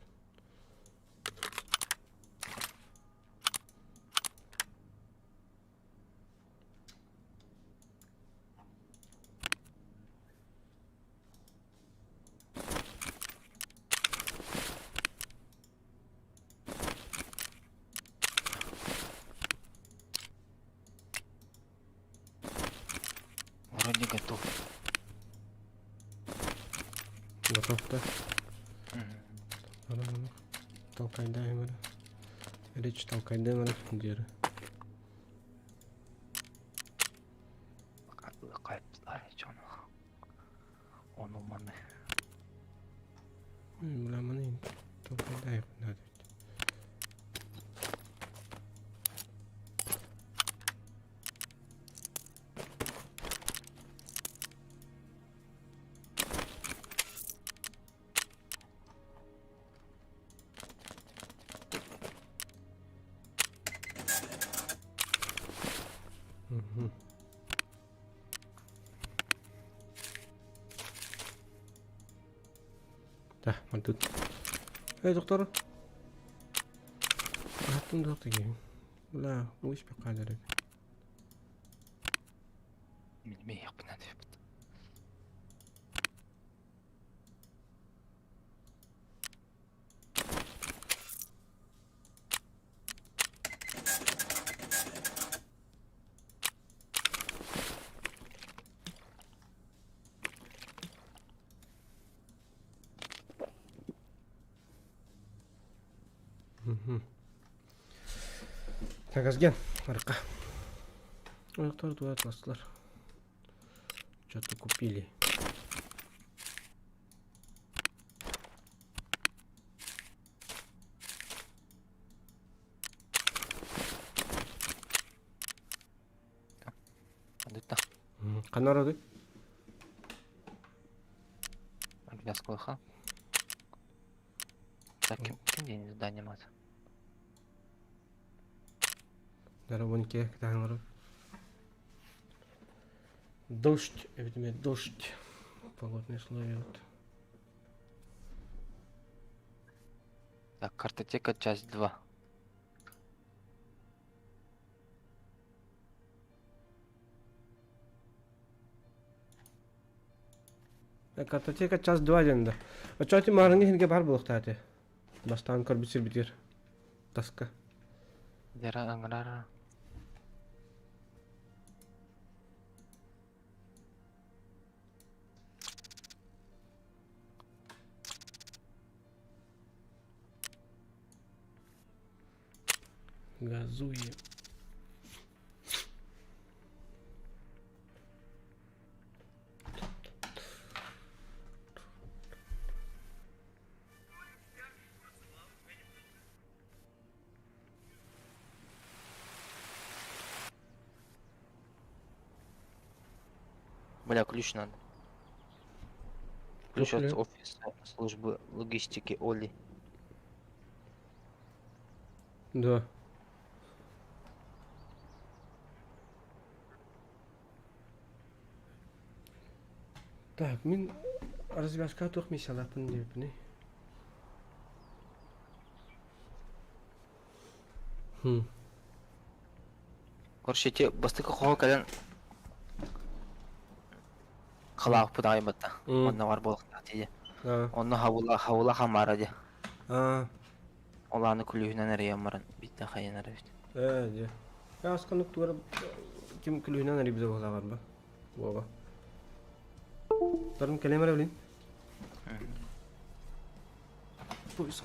Вроде готов. Готов, да? Мгм. Толкайдаем. Речь толкайдаем. Дер. Кайыптар чоны. Оны маны. Bilemem. Толкайдаем. Надо. Мгм. Да, вот тут. Эй, доктор. Аттың доктор екен. Ла, өшпей қалдыр. Білмей ақ бұна деп. Мгм. Так, азген. Арқа. Аяқтар дуа атластылар. Что-то купили. Адытта. Қанарады? Обвяз колыха. Так, кім дейін здание мат? Дарабоньке, кітағанлары. Дождь, видимо, дождь. Погодные условия. Вот. Так, картотека, часть 2. Картотека час 2 жанда. Очоти марыңы хинге бар булук таати. Бастан көрбүсүр битер. Таска. Дера аңгырар. Газуем. Бля, ключ надо. Ключ от Ключ? офиса службы логистики Оли. Да. Так, мен развязка тух мисалапын депни. Короче, те бастыка хоо кален калаак пудай батта. Онна бар болук тиде. Онна хавула хамара де. Оланы күлүнөн эрием баран битте хайын арабит. Де. Я асканык туара ким күлүнөн ари бизе болагар ба. Бога. Тарым келемер билин. Поиск.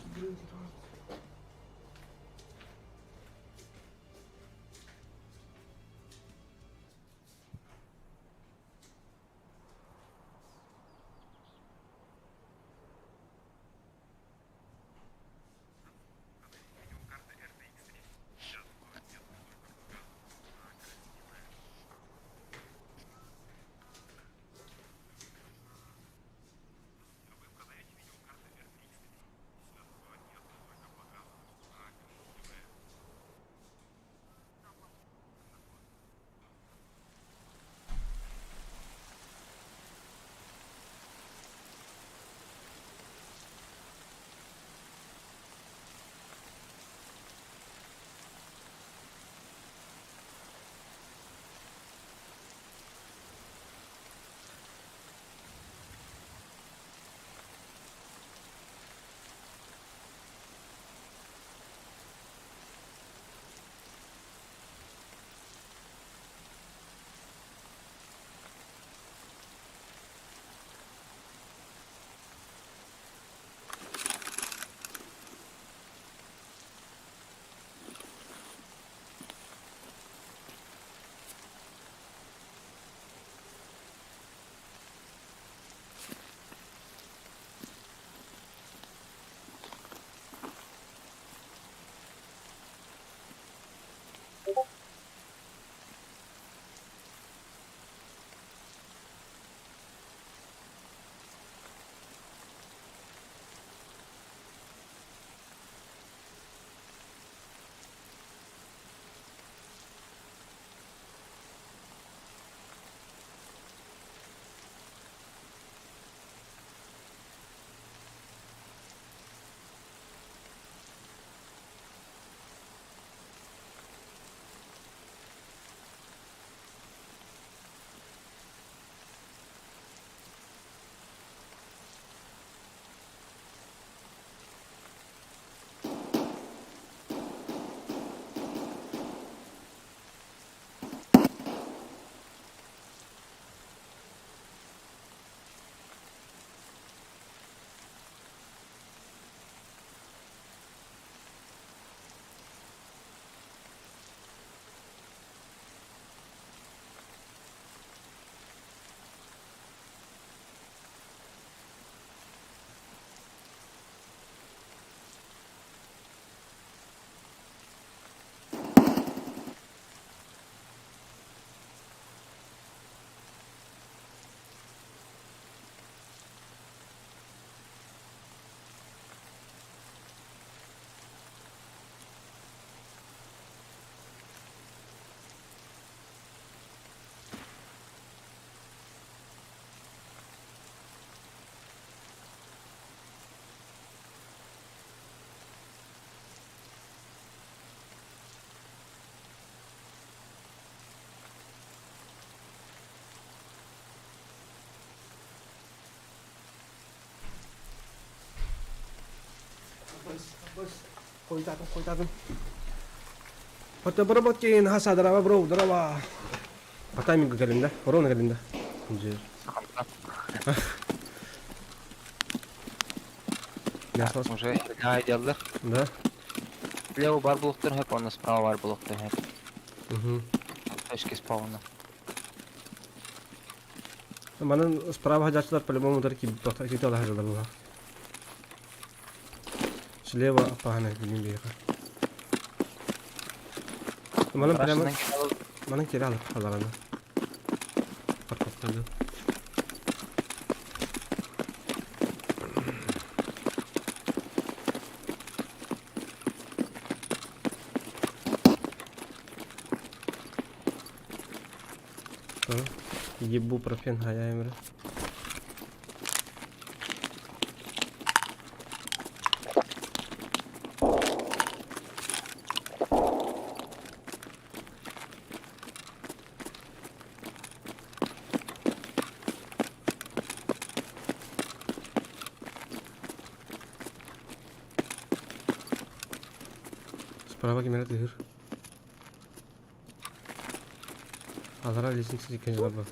Koytadım. Подработки хаса дрова, бро, дрова. По таймингу gelin Ворона gelin de. Жер. Мясо. Уже айдалар. Да. Слева бар блоктар хеп, он справа бар блоктар хеп. Угу. Точки спауна. Манын справа хажачлар по-любому тарки бахтати ола хажалар була. Слева апахана билбейха. Манын прямо манын кире алып халараны. Парковкада. Ибупрофен хаяемре. Справа гимнат игр. Алара лестница екен жалба.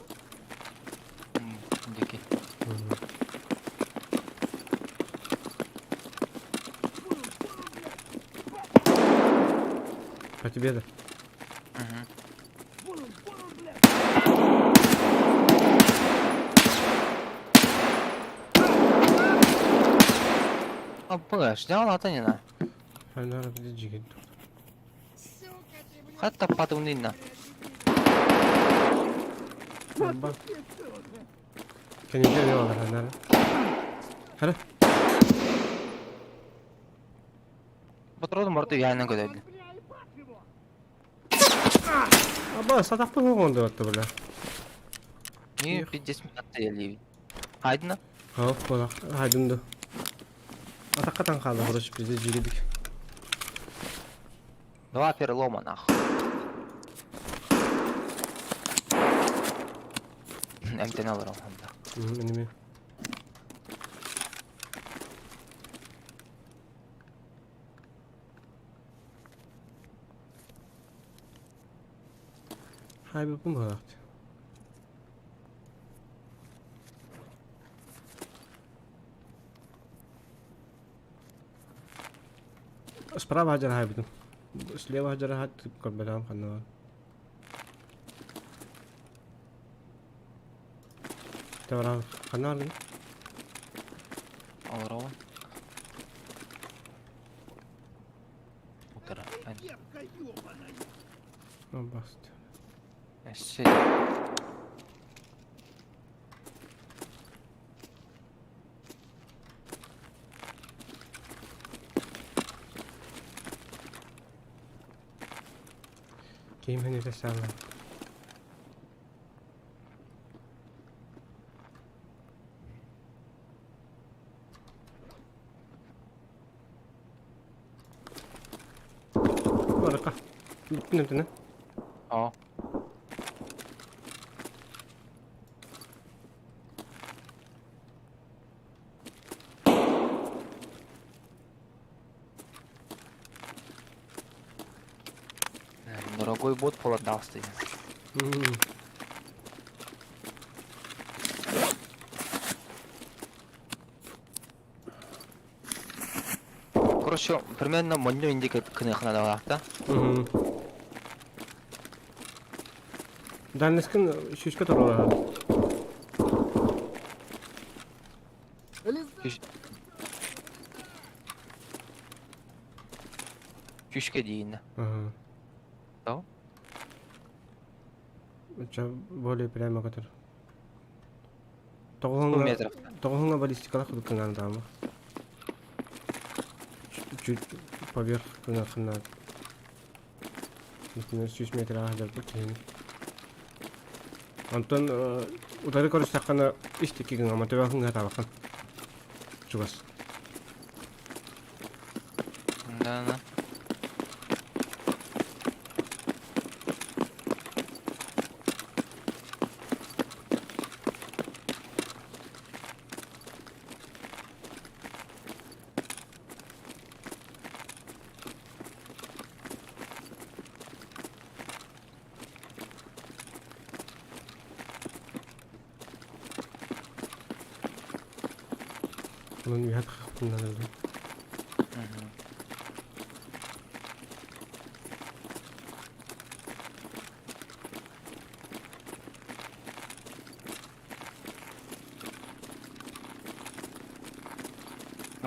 Деки. По тебе да. А, пылаш, не алата не на. Файнара биде жиген. Хатта патумнинна. Бомба. Кенеге не алар файнара. Хара. Патрон морты яйна көдөдү. Аба сатак болгон деп атты била. Не 50 минут елеби. Айдына. Хап бола. Хайдымды. Атаккатан калды куруш биде жигедик. Два перелома нах. Эмтен алыр алганда. Эниме. Хайбы бум болакты. Справа хажар хайбыдым. Слева хажар хат көрбелам канна. Тавра канал. Алыр алган. Утара. Баст. Эссе. Ким хани тасала. Барка. Нэмтэнэ. Aa. Дорогой бот полотнастый. Короче, примерно 먼저 인디 그네 하나 나왔다. Дальнескин шишка турала. Күшке дейін. Тау? Ча более прямо который. 100 метров. Тоғынға баллистикалар құдыққан дамы. Чуть поверх кына. Например, 100 метр ағадар бұл кейін. Антон удары көріс таққана істекеген ама төбәқынға табаққан. Чугас. Да. Bunun bir hakkı bundan öldüm.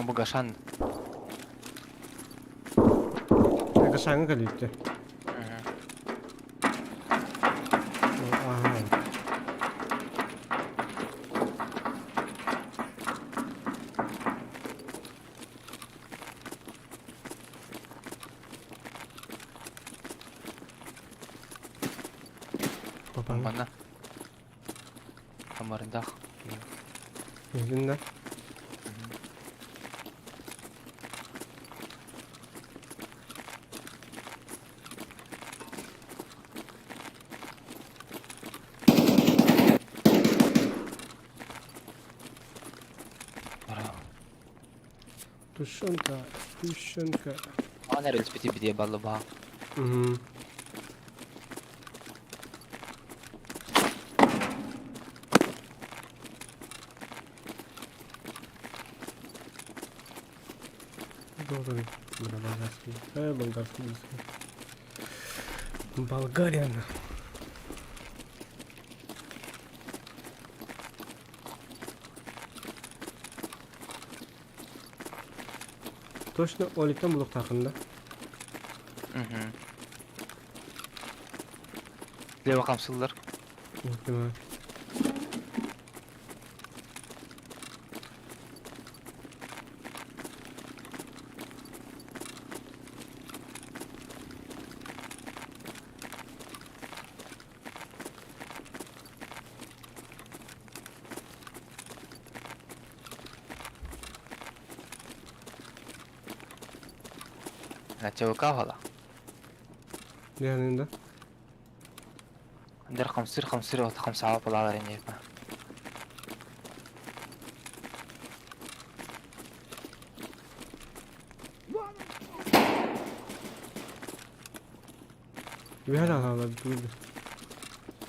Bu gaşan. Kaşangı kalıydı. Aha. Babanın Bana. Kamarında. yüzünden. Tuşunka. Tuşunka. Ana reels biti diye ballı bağ. Mhm. Добрый. Болгарский. Болгарский язык. Болгария. Точно Олиптен булук такында. Лева камсылдар. Muhtemelen. Na cewek hala. Yanında. Der kamsir o takım sağa palalar yani. Bir hal hala bir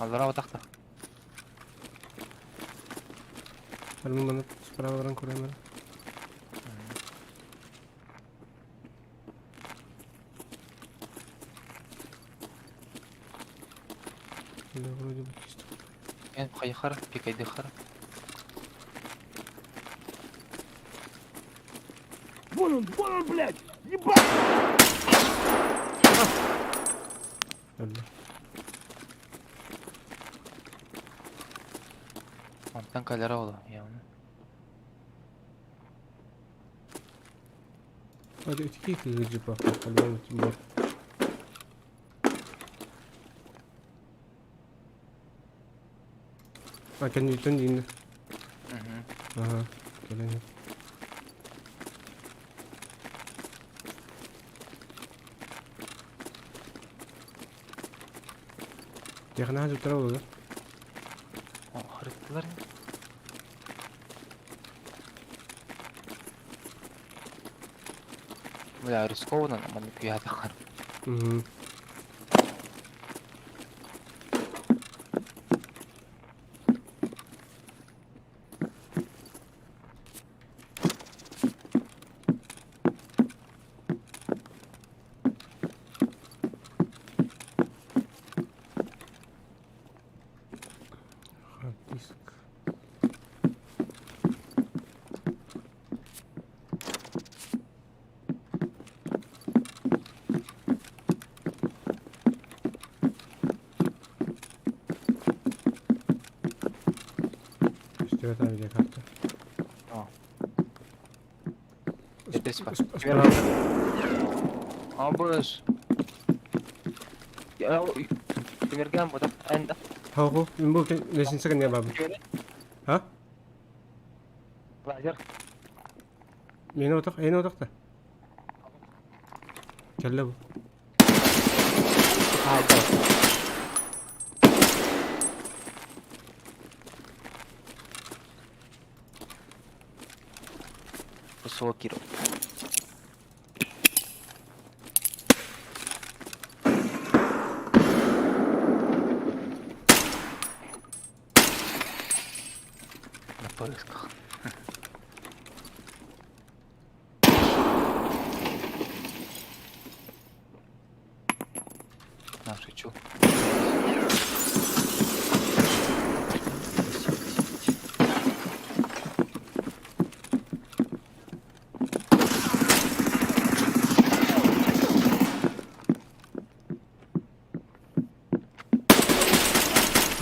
Allara batakta. Halımın bana sправа varan koyayım. Да, вроде бы чисто. Yani kayıkar, pikaydı kar. Вон он, блядь! Ебать! Öldü. Ondan kalara ola yani. Hadi öteki kılıcı bak. Bakalım bak. Ha kendi yükten indi. Aha. Gelen yok. Yakına hacı taraf olur. O haritalar ya. Бля, рискованно, но мы пьяты хар. Mhm. Hard disk. İşte abi de kartı. Это спа. Справа. Абыз. Ya, kemergan bu da anda. Hau, bu nesin sakın ya babi. Ha? Lazer. Yeni otak da. Kelle bu. Haydi. Soğuk kiro. На поисках. Все.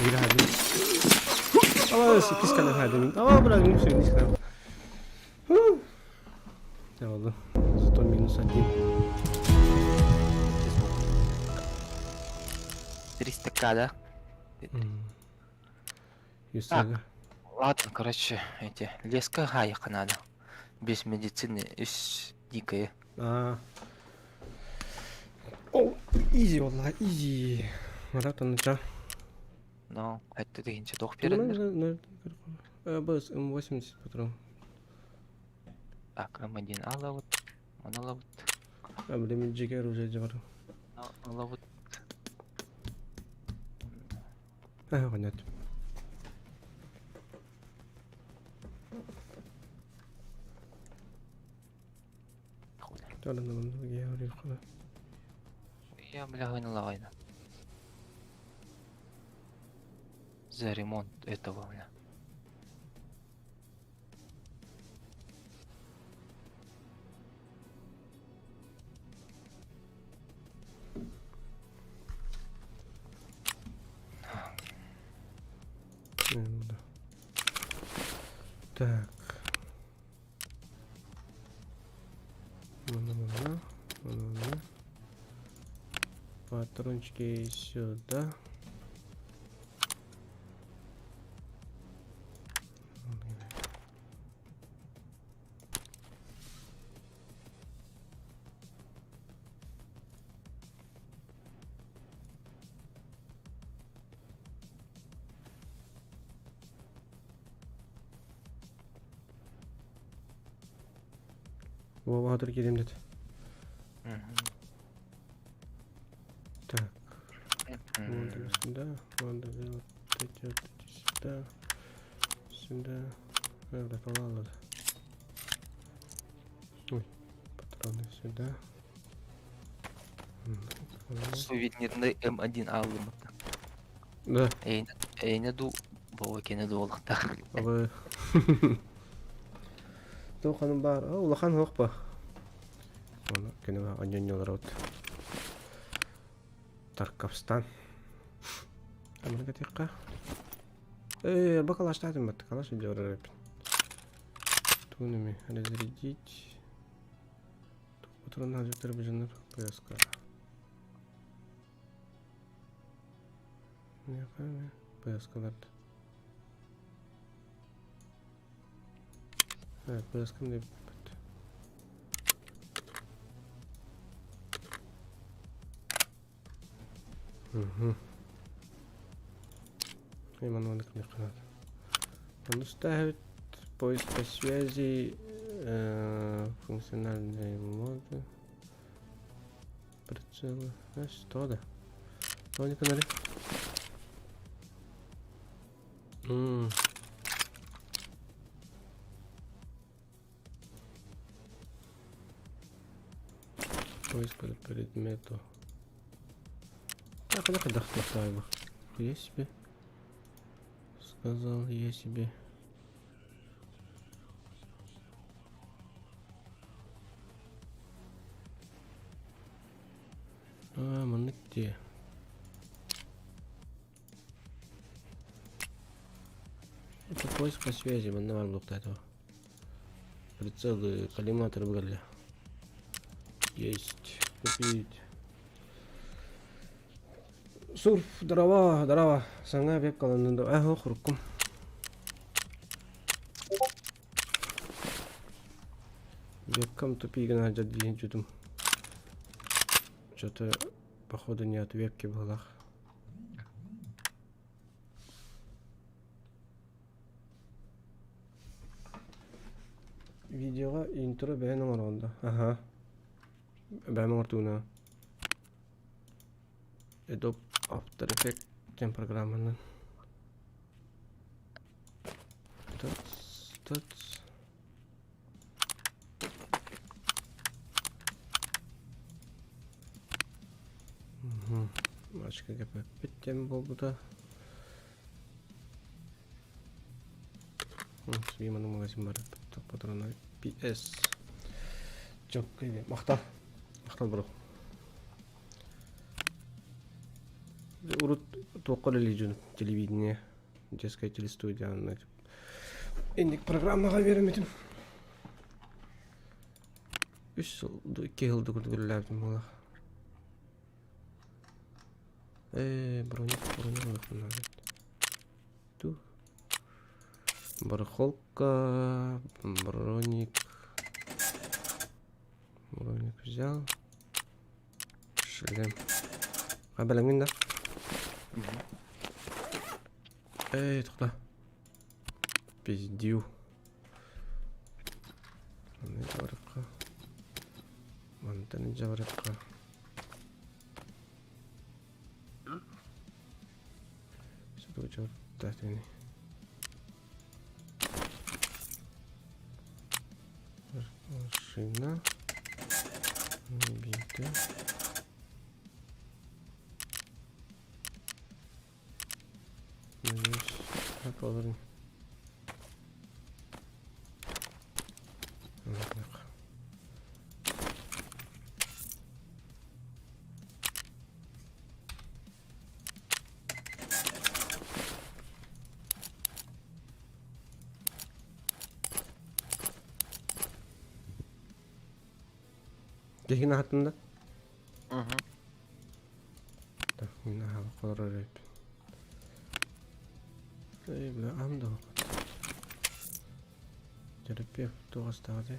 Gila hadi. Oh, sikis kali hadi. Oh, berani sini sekarang. Ya Allah. Zато минус 1. 300к, да? Юсага. Ладно, короче, эти леска гаяка надо. Без медицины, дикая. О, изи, валла, изи. Маратон, ча. Но это дегенче дох Ну, берендер. Бс М80 патрон. Так, М1 алавут. Аналавут. Абдемин джигер уже жабар. Алавут. Понятно. Тогда нам я говорю, куда. Я, бля, гайна. За ремонт этого, бля. Да. Так. Мана. Патрончики сюда. Вова, келем деді. Так. Вон сюда. Сюда. Ладно. Ой, патроны сюда. Сувенирный М1 алымыт. Да. Эйне ду, бова кене ду олықта. Абы. Тоқаным бар. Улахан хоқ па. Оны кенева аньоньолар от. Тарковстан. Амырга текка. Бакалаш татым бат. Калаш идея рэп. Тунами разрядить. Патрон hazırdır bizimler. Пояска. Ne yapayım ya? Пояскаларды. Evet, пояскам не бит. Именно не надо. Он ставит поиск по связи, функциональные моды, прицелы. Что да? Что они канали? Поиск по предмету. Так, однако дохнуть. Я себе сказал, я себе. Монете. Это поиск по связи, мы на вам этого. Прицелы, коллиматоры брали. Есть. Купить. Сурф, дрова. Саңа веб каланында. Хуркум. Вебкам тупигана жадди жудум. Что-то походу не от вебки было. Видеоға интро бәйін оңырғанда. Ага. Бәйін оңыртуына. Adobe After Effects кен программаның. Tots. Карточка кепе. Биттем болбута. Свиманың магазин бар. Патроны PS. Жоқ, кейде. Мақтал. Мақтал бұру. Урут тоққол әлі жүн телевидение. Детская телестудия. Ендік программаға береметім. 3 жылды, 2 жылды көрдігілі бола. Броник ойқын. Ту. Барахолка, броник взял, шлем. Қабеліңін да? Тұқта. Пиздю. Маны жабарыққа. Мантаны жабарыққа. Сюда жабарықта. Машина. Бита. Надеюсь, как положим. Кехин артында? Так, мен ағалы қолар өрейіп. Бля, амда оқыт. Терапев тоғастағыдай.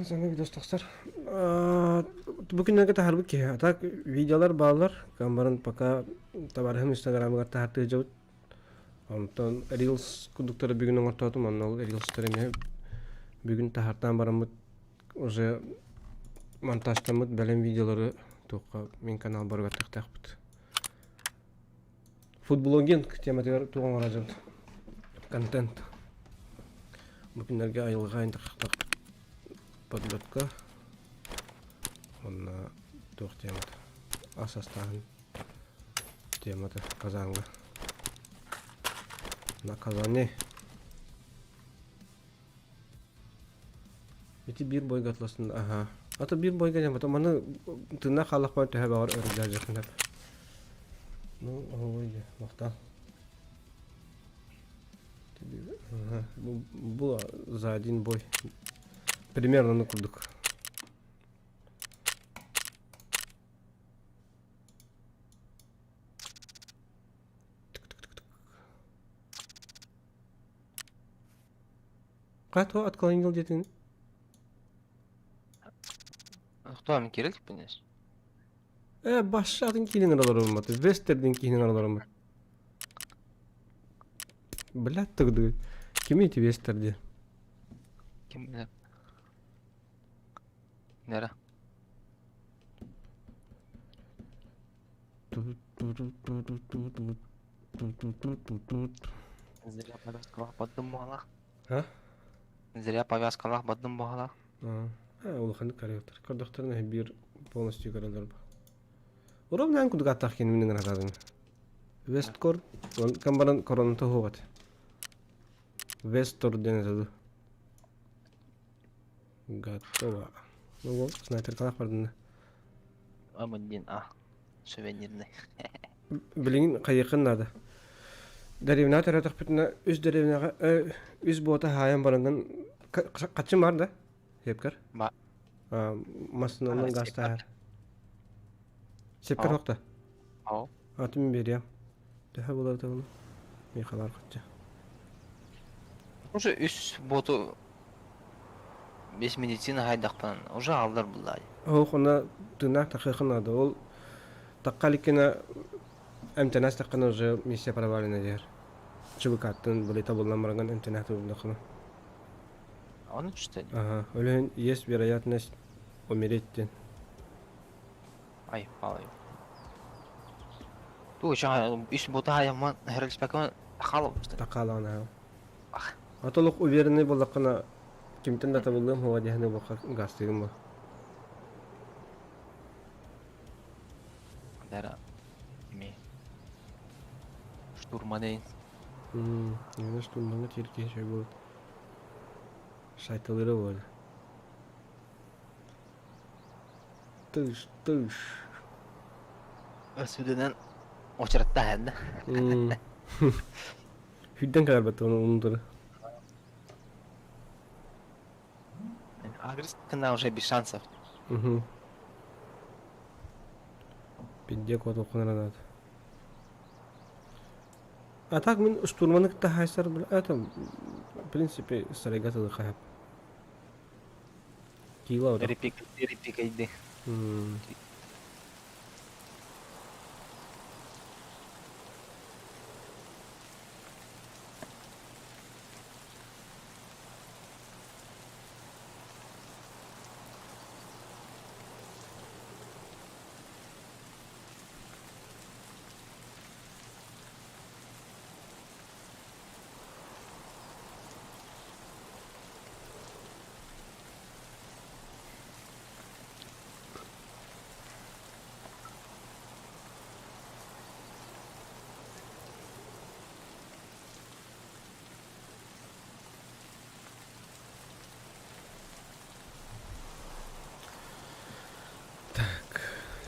Sana bir dostlar. Bugünlerde tahar bu ki. Atak videolar bağlar. Gambarın paka tabarım Instagram'a tahtı jawut. Ondan Reels kudukları bugün ortadım. Ondan Reels terimi bugün tahartan baramut. Oje montajtamut belen videoları toqa men kanal barga taqtaqbıt. Futbologin temalar tuğan aracım. Контент. Bugünlerge ayılga intaqtaq. Подлетка. Он тух темата. Асастан темата Казанга. На Казане. Эти бир бой гатласын. Ага. Ата бир бой гәне бата маны тына халык бар тәһә бар өрҗә җәхнәп. Ну, ой, мактал. Ага. Бу за один бой. Примерно на кудук. Като отклонил детин. Кто вам Кирилл понимаешь? Başladın kinin aralarım var. Wester'din kinin aralarım var. Блядь, тогда. Kimi eti Wester'di? Kim bilir? Nere? Зря повязкалах баддым бугала. Ha? Зря повязкалах баддым бугала. Ол ханды карıyorlar. Kardeşlerine bir полностью kararlar bu. Oram nan kudu gatak kinin minin ragadın. Westkor, kambaran koronun tohuvat. Westor deniz adı. Готово. Ну вот, снайпер калах бардын. Амандин, сувенирный. Билин кайыкын нада. Деревна таратак битне үз деревнага үз бота хаян баранган качым бар да? Сепкер? Ба. Масынанын гаста. Сепкер вакта. Ау. Атым берем. Дәһә булар да буны. Мен калар кытча. Уже үс боту беш медицина хайдақпан. Уже алдар булай. Хона тына такыкын нада. Ол таккаликена эмтенас таккана уже миссия провалена дер. Чыбыкаттын булайта боллан барган эмтенас турында кына. Он что? Ага, өлен есть вероятность умереть. Ай, палай. Ту жаңа иш бота яман херелспекон халып. Тақалана. Ах. Атолық уверенный болаққана кимтен дата болдым хуа дехне боқа гастыгым ба. Дара. Ми. Штурманин. Немес турманы терке şey болды. Шайтылары болды. Тыш. Өсүдөнөн очратта хәнде. Hüdden kadar battı onu unuttu. Агресс кына уже без шансов. Пидде код оқынар надо. А так мен штурманlık da haysar это в принципе сарегатылы хаяп. Кила вот. Репик иди.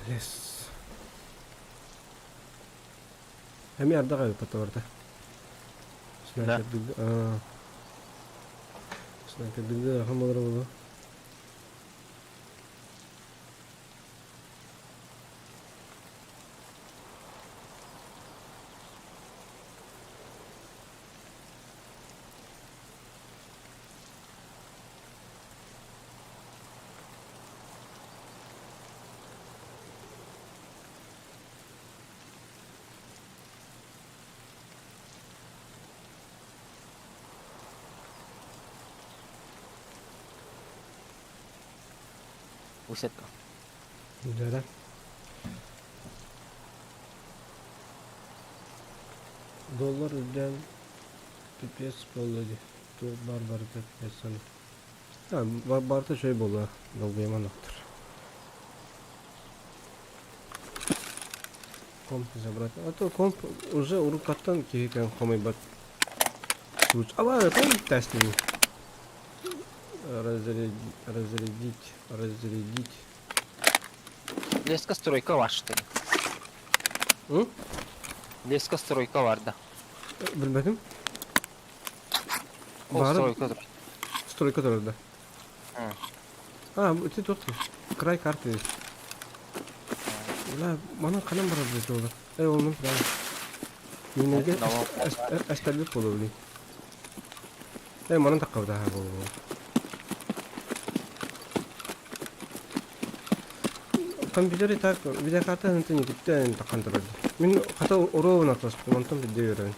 Лес. Hem yerde kaybettim orada. Sniper bildi. Sniper bildi. Rakam olur mu? Усетка. Да. Доллар öden pipes boladı. Tu barbar pipes sana. Ha barbarda şey bola. Dolgayman aktır. Комп забрать. А то комп уже урукаттан киген хомой бат. Ала это тестинг. Разрядить. Леска стройка var что ли? Леска стройка var da. Bilmedim. O Var. стройка. Стройка orada. Hı. Ты тут. Край карты есть. Ла, мана қалам бар бізде олар. Оның прям. Менеге әстәлбек болу білейін. Манан таққабы да болу. Компьютері так, видеокарта нәнті негіттен таққан тұрады. Мен қата ұруын атыласып, онтын бізде өрін.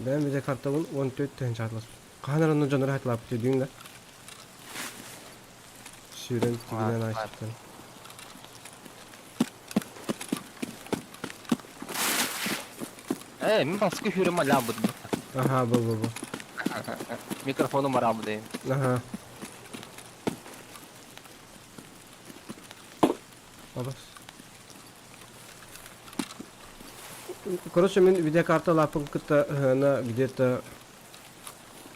Бән видеокарта 14 тән шатыласып. Қанарының жаныры айтылап бітедейін да. Сүйрен тігінен айсыптан. Мен басқа хүрім алам бұдым. Ага, бұл. Микрофоным бар абыдайым. Ага. Алас. Короче, мен видеокарта лапын кыта где-то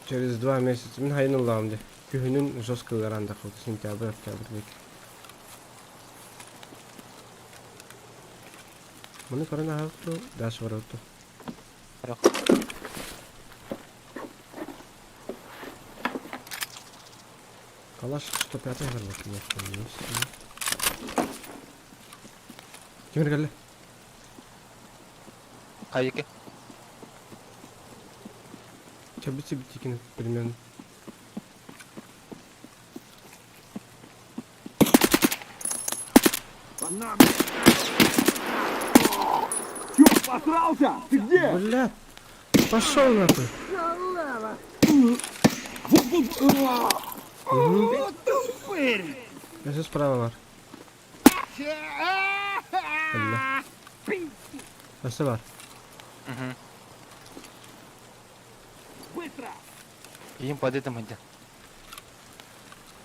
через 2 месяца. Мен хайын ұллағым де. Күхінің жесткаларында қалды. Сентябрь, октябрь дейк. Мұны көрін ағылды, дәш бар өтті. Калаш 105 бар бақын. Кемер кәлі? Қай еке? Чабицы битикины примерно. Чё, посрался? Ты где? Бля, пошел нахуй. Вот, Тупырь! Ese справа var. Allah. Ese var. Угу. Быстро! Едем под этим иди.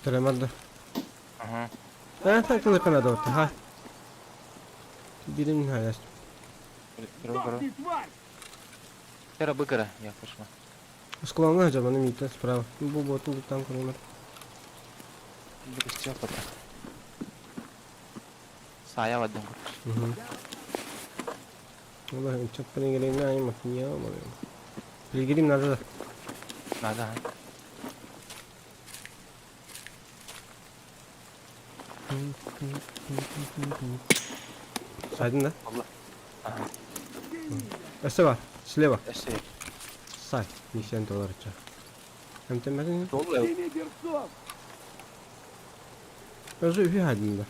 Tremendo. Ага. Tak kılıkına doğru. Ha. Birinin hayası. Сдохни, тварь! Тера быкара, я пошла. Склонна acaba ne miydi справа. Bu botun tam konuyor. Быстро пока. Saya в одном. Vallahi çok bana geleyim ne ayım bakın ya. Bilgiliyim nerede? Надо. Saydın da. Allah. Ага. Ese var. Слева. Если Say. $50 çak. Hem temelde долго. Семи берцов! özü ühü halinde.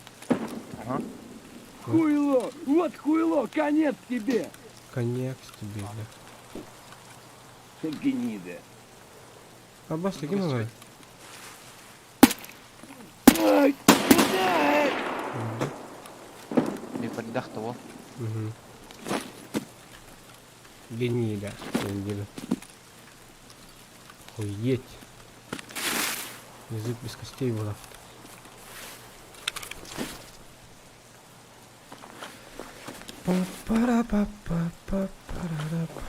Ага. Хуйло! Вот хуйло! Конец тебе! Konyak gibi. Гнида! Abbas da kim var? Ай! Ай! Не поддах того. Geniyle. Geniyle. Охуеть. Язык без костей была. Па-пара-па-па-па-пара-па.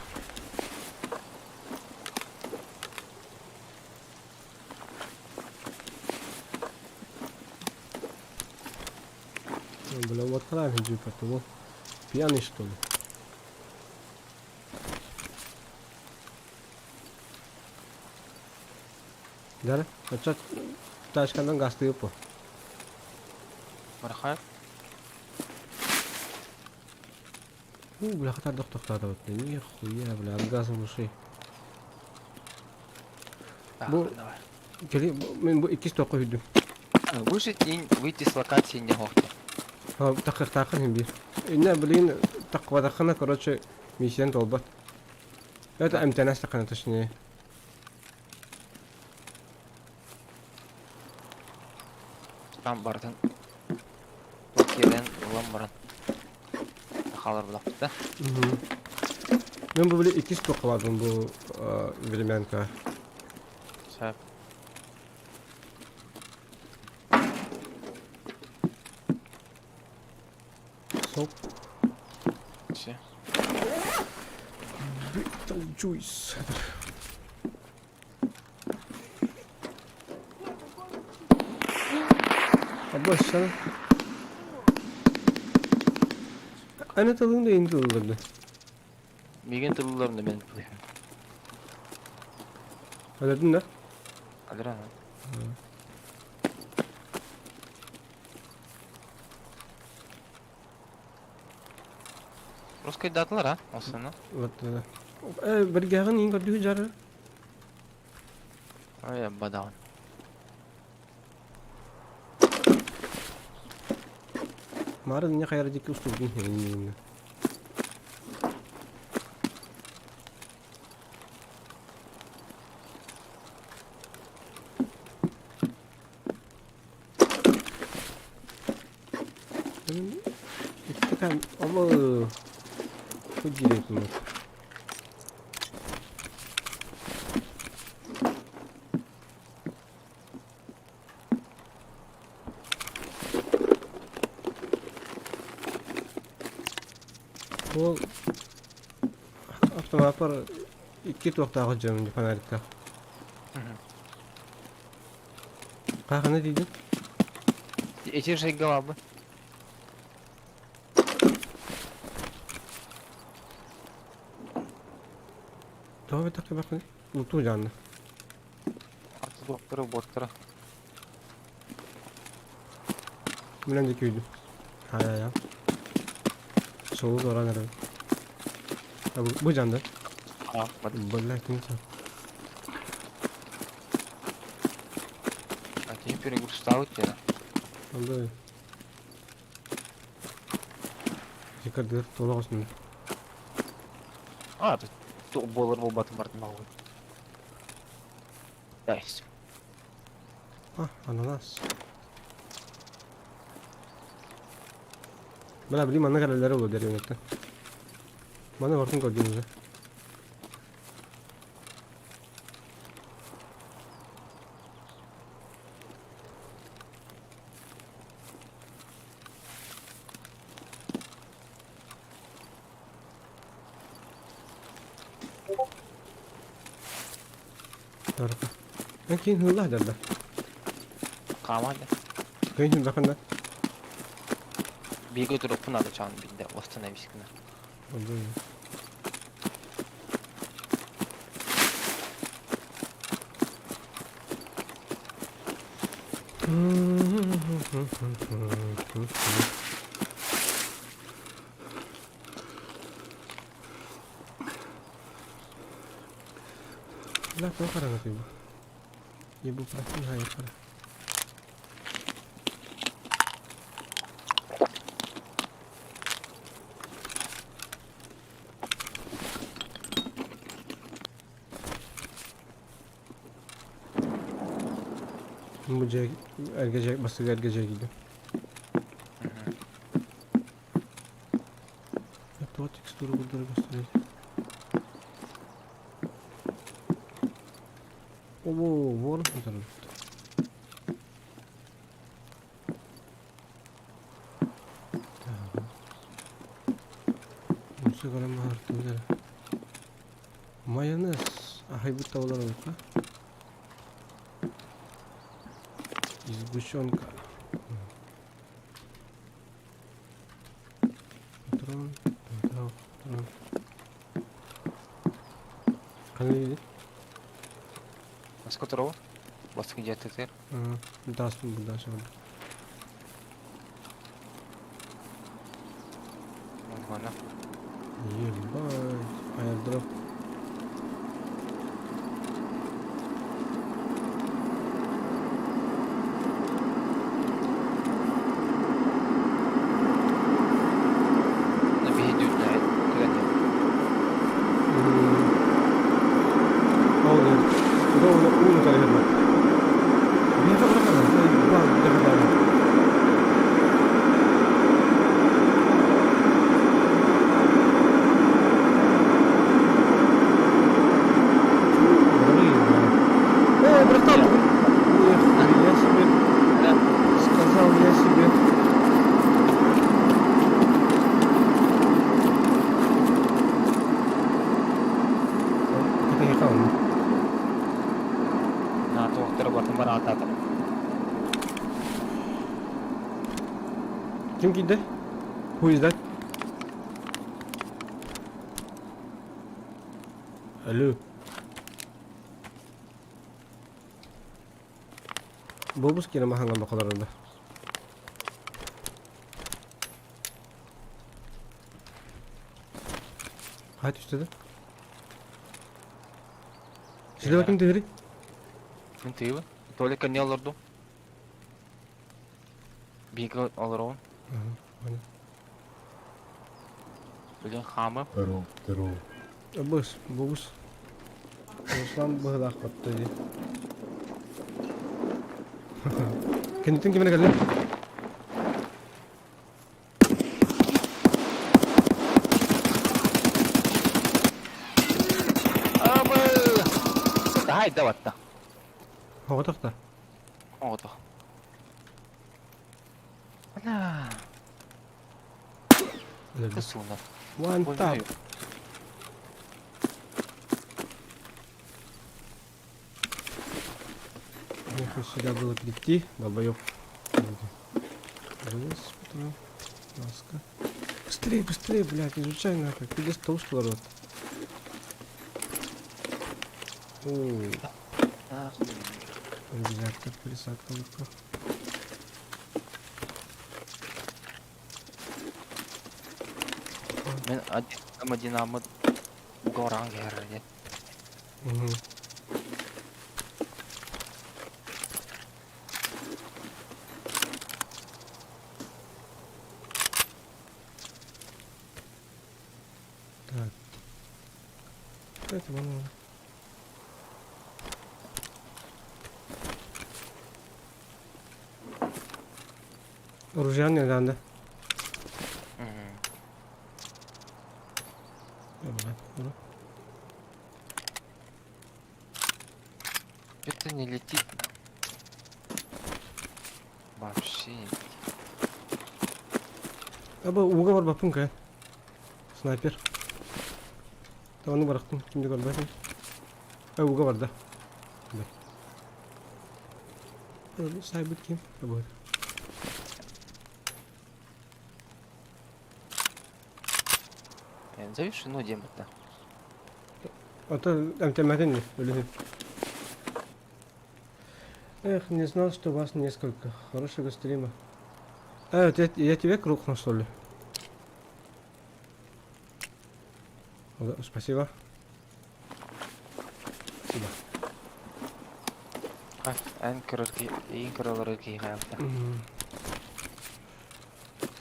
Бля, вот правильно джип это вот. Пьяный что ли? Дара, açak taşkandan gazlı yok bu. Мархай. Бля, kadar doktorda вот. Не хуя, бля, orgazm bu şey. Bu- Давай. Geli, ben bu iki stoku hüddüm. Выжить и выйти с локации не гохти. Ha, takın hem bir. Ne bileyim, takva takına короче, misyon dolbat. Это امتناس takına точнее. Там бардын. Локелен ламбаран. Халар булак да. Ben bu böyle iki stok vardım bu Vremenka. Сәп. Соп. Все. Beetlejuice. Abbas sen... Ana tadında indi olurdu. Миген тылыларында мен билем. Öldün de. Адра. Русский датылар, а? Осыны. Вот. Bir gağın in gördüğü jarı. Ой, бадаган. Mağara ne kadar ciddi usturdun henüz. İşte kan ama çok direkt mi? Bu автомапар iki toqtағы жөнінде фонарикта. Қағаны дейді? Эти же головы. Тоғы тақи бақын. Ұлту жанны. Аты доктора, боттора. Білен де көйді. Ай-ай-ай. Соğuz oran herhalde. Bu candı. А, бад. Böyle kimse. А теперь перегрустал тебя. Onda Дикардыр толық осында. А, тут болар бол батым бардым алғы. Да, есть. Ananas. Bana bileyim anne kararları olur derim yoktan. Bana bakın gördüğünüzde. Harika. Ben keyin hızlı derler. Kamal. Keyin hızlı bakın da. Bir götür opun adı çağın binde. Ostan eviskine. Oldu ya. Lah, kau karang apa ibu? Ibu pasti hanya karang. मुझे ergecek bası ergecek gibi. Hep o tekstürü burada gösteriyor. Oo, var mı sanırım? Musa kalem harfi güzel. Mayonez. Ahay bu tavlar olur ha. Сгущенка. Патрон. Патрон. Канали. Nasıl götür o? Basık getirtir. Даст mı buradan sonra? Bana. Ебать. Airdrop. Bir hediye üstüne. Güvenli. Oldu. Bu da onu kare etmek. Bir yere bırakalım. Bak, bir defa daha. Братан! Я себе сказал, я себе. Kita yakal mı? Na doktora bakın bana atadı. Kim gitti? Who is that? Alo. Bobus kira mahal nggak bakal rendah. Hadi üstte. Size bakayım değeri. Мен тыйбы. Толика не алырды. Бигі алыр оғын. Білген хамы. Bos, bobus. Boslan bıhlah battı diye. Kenditin kimine geldi? Абы! Hayda batta. Hava takta. Oldu. Ana. Öyle. Kısımlar. One tap. Нехуй сюда было прийти, долбоёб. Раз, потом маска. Быстрее, быстрее, блядь, изучай нахуй. Ты без того, что рот. Взятка, пересадка, лука. Мен Мадинамы горан герде. Угу. Так. Это вон. Оружие не надо. Мгм. Что-то не летит. Вообще не летит. Аба уга бар бапын снайпер. Таваны барақтым. Кімде көрбәсің? Уга бар да. Сайбыт кем? Абы. Я назовешь, ну, Дема-то. Ата әмтәмәден не? Өлі. Эх, не знал, что вас несколько. Хорошего стрима. Вот я тебе крупно, что ли? Спасибо. Спасибо. Инкроллеры киевта.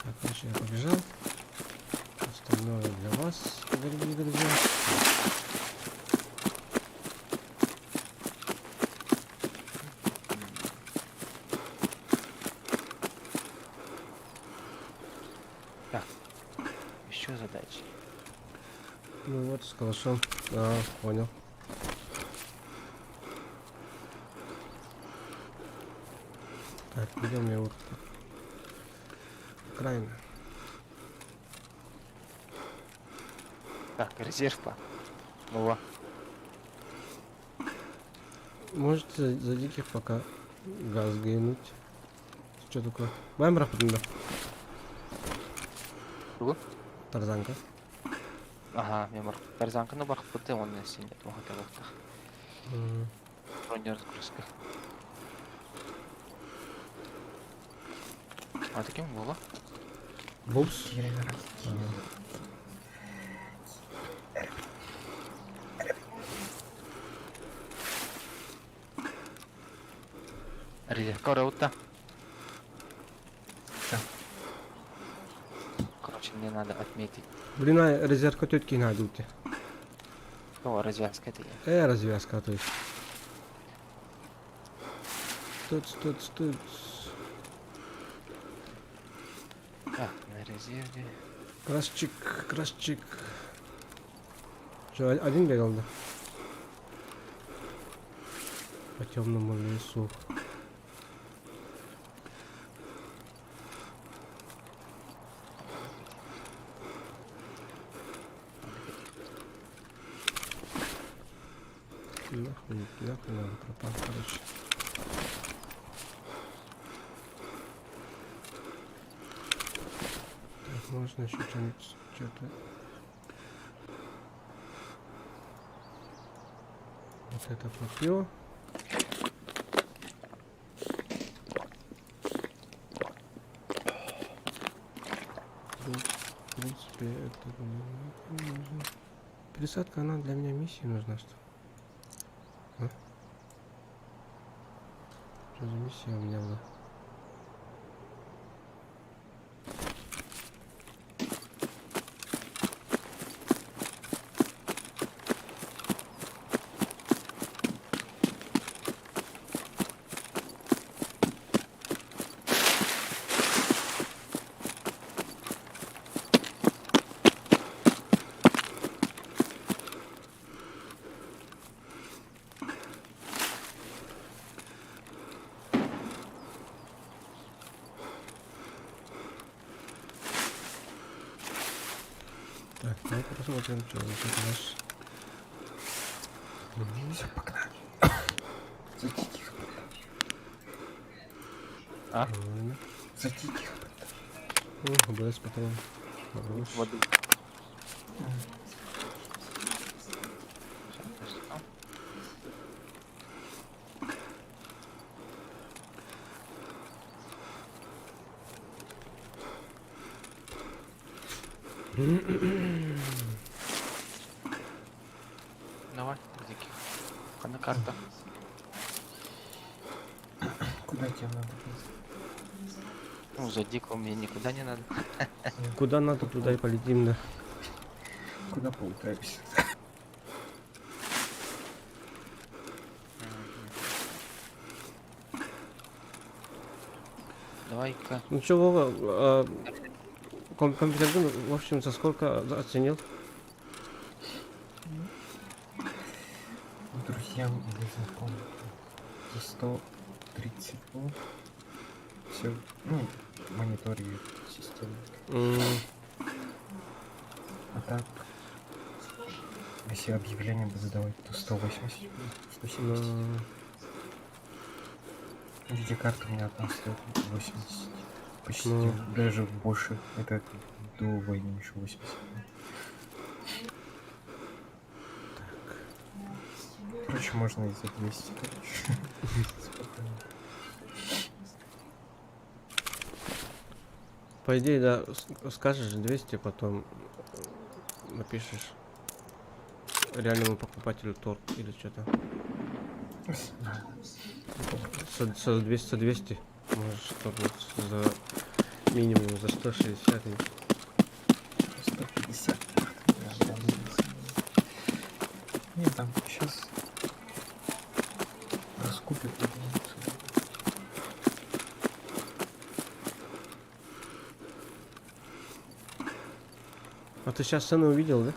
Так, дальше я побежал. Остальное для вас, дорогие друзья. Так, еще задачи. Ну вот, с калашом. Понял. Так, идем я вот крайне. Так, резерв по. Во. Можете за диких пока газ гейнуть. Что такое? Маем рапорт, да? Круг? Тарзанка. Ага, мемор. Тарзанка, ну бах, пути он не синет, мога тавахта. Броня разгрузка. А таким было? Бупс. Резерв кораута. Короче, мне надо отметить. Блин, а резервка тетки найдут. О, развязка это я. Развязка, то есть. Тут. Так, на резерве. Красчик. Что, один бегал, да? По темному лесу. Нахуй надо пропал, короче. Так, можно еще что-то. Вот это попью. В принципе, это не нужно. Пересадка, она для меня миссии нужна, что? А? Что за миссия у меня была? Так, давай посмотрим, что это наш. Все, погнали. Зайти тихо. А? Нормально. Зайти тихо. ОБС потом. Хорош. Воды. Давай, дикий. На карта. Куда тебе надо? Ну, за дикого мне никуда не надо. Куда надо, туда и полетим, да. Куда поутраемся? Давай Давай-ка. Ну что, Вова, компьютер, в общем, за сколько оценил? Друзьям или знакомым. За 130 Вт. Все, ну, монитор и система. А так, если объявление буду давать, то 180, 170. Ну, Видеокарта у меня одна стоит 80. Почти Ну. даже больше. Это до войны еще 80. Короче, можно и за 200, короче. Спокойно. по идее, да, скажешь 200, потом напишешь реальному покупателю торг или что-то. Со 200 можешь торгнуть за минимум за 160. 150. Да. Не, там сейчас раскупят. А ты сейчас цену увидел, да?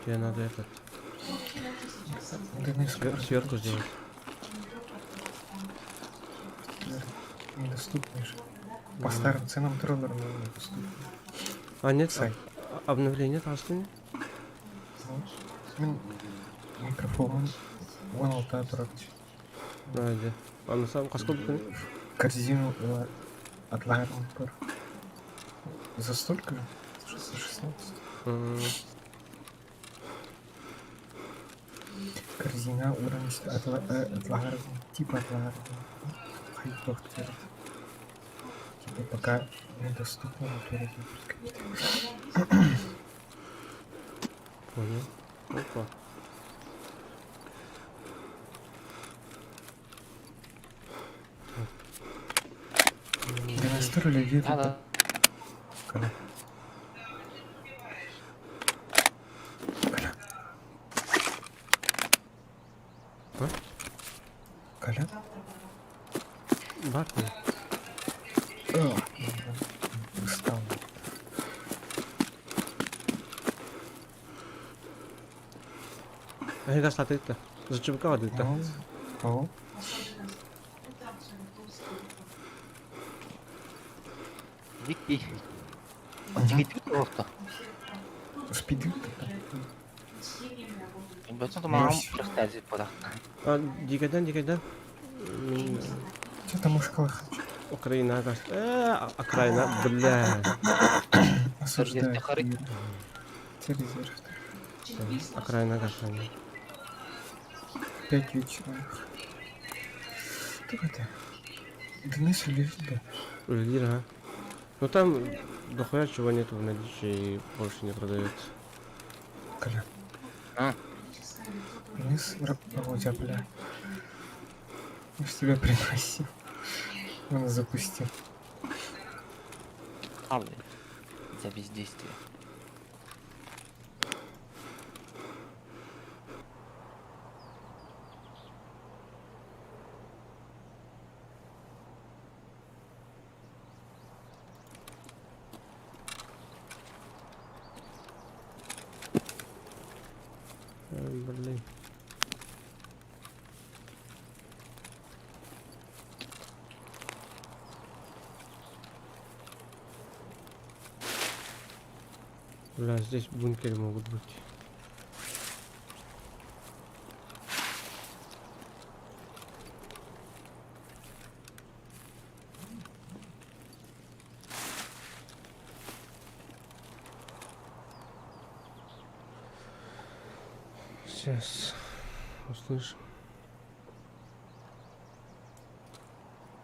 Тебе надо этот сверху сделать. Недоступны же. По старым ценам троллер недоступны. А нет, Сайт. обновление остальное? Микрофон. Вон алтаа тұрады. А, где? А на самом сколько? Корзину отларым бар. За столько? 616. Корзина уровень отларым. Типа отларым. Хайпов тверд. Типа пока недоступно тверд. Понял. Опа. Демонстрировали видео. Да-да. Коля. А? Коля? Бакни. Встал. Ega sa teete? Zacząłem koła teete. О, Дикий. Дикий просто. спиди. Бәтін маған пристазит бұда. А, дигайдан. Что там ушкалах? Украина, газ. Украина, бля. Осуждаю. Харик. Терроризирует. Украина, газ. 5 вечера. Кто это? Денис или Лида? Лидер, а? Ну там дохуя чего нету в наличии и больше не продается. Коля. А? Денис работа, бля. Я ж тебя пригласил. Он запустил. Хавли. За бездействие. Блин. Бля, здесь бункеры могут быть. Сейчас услышим.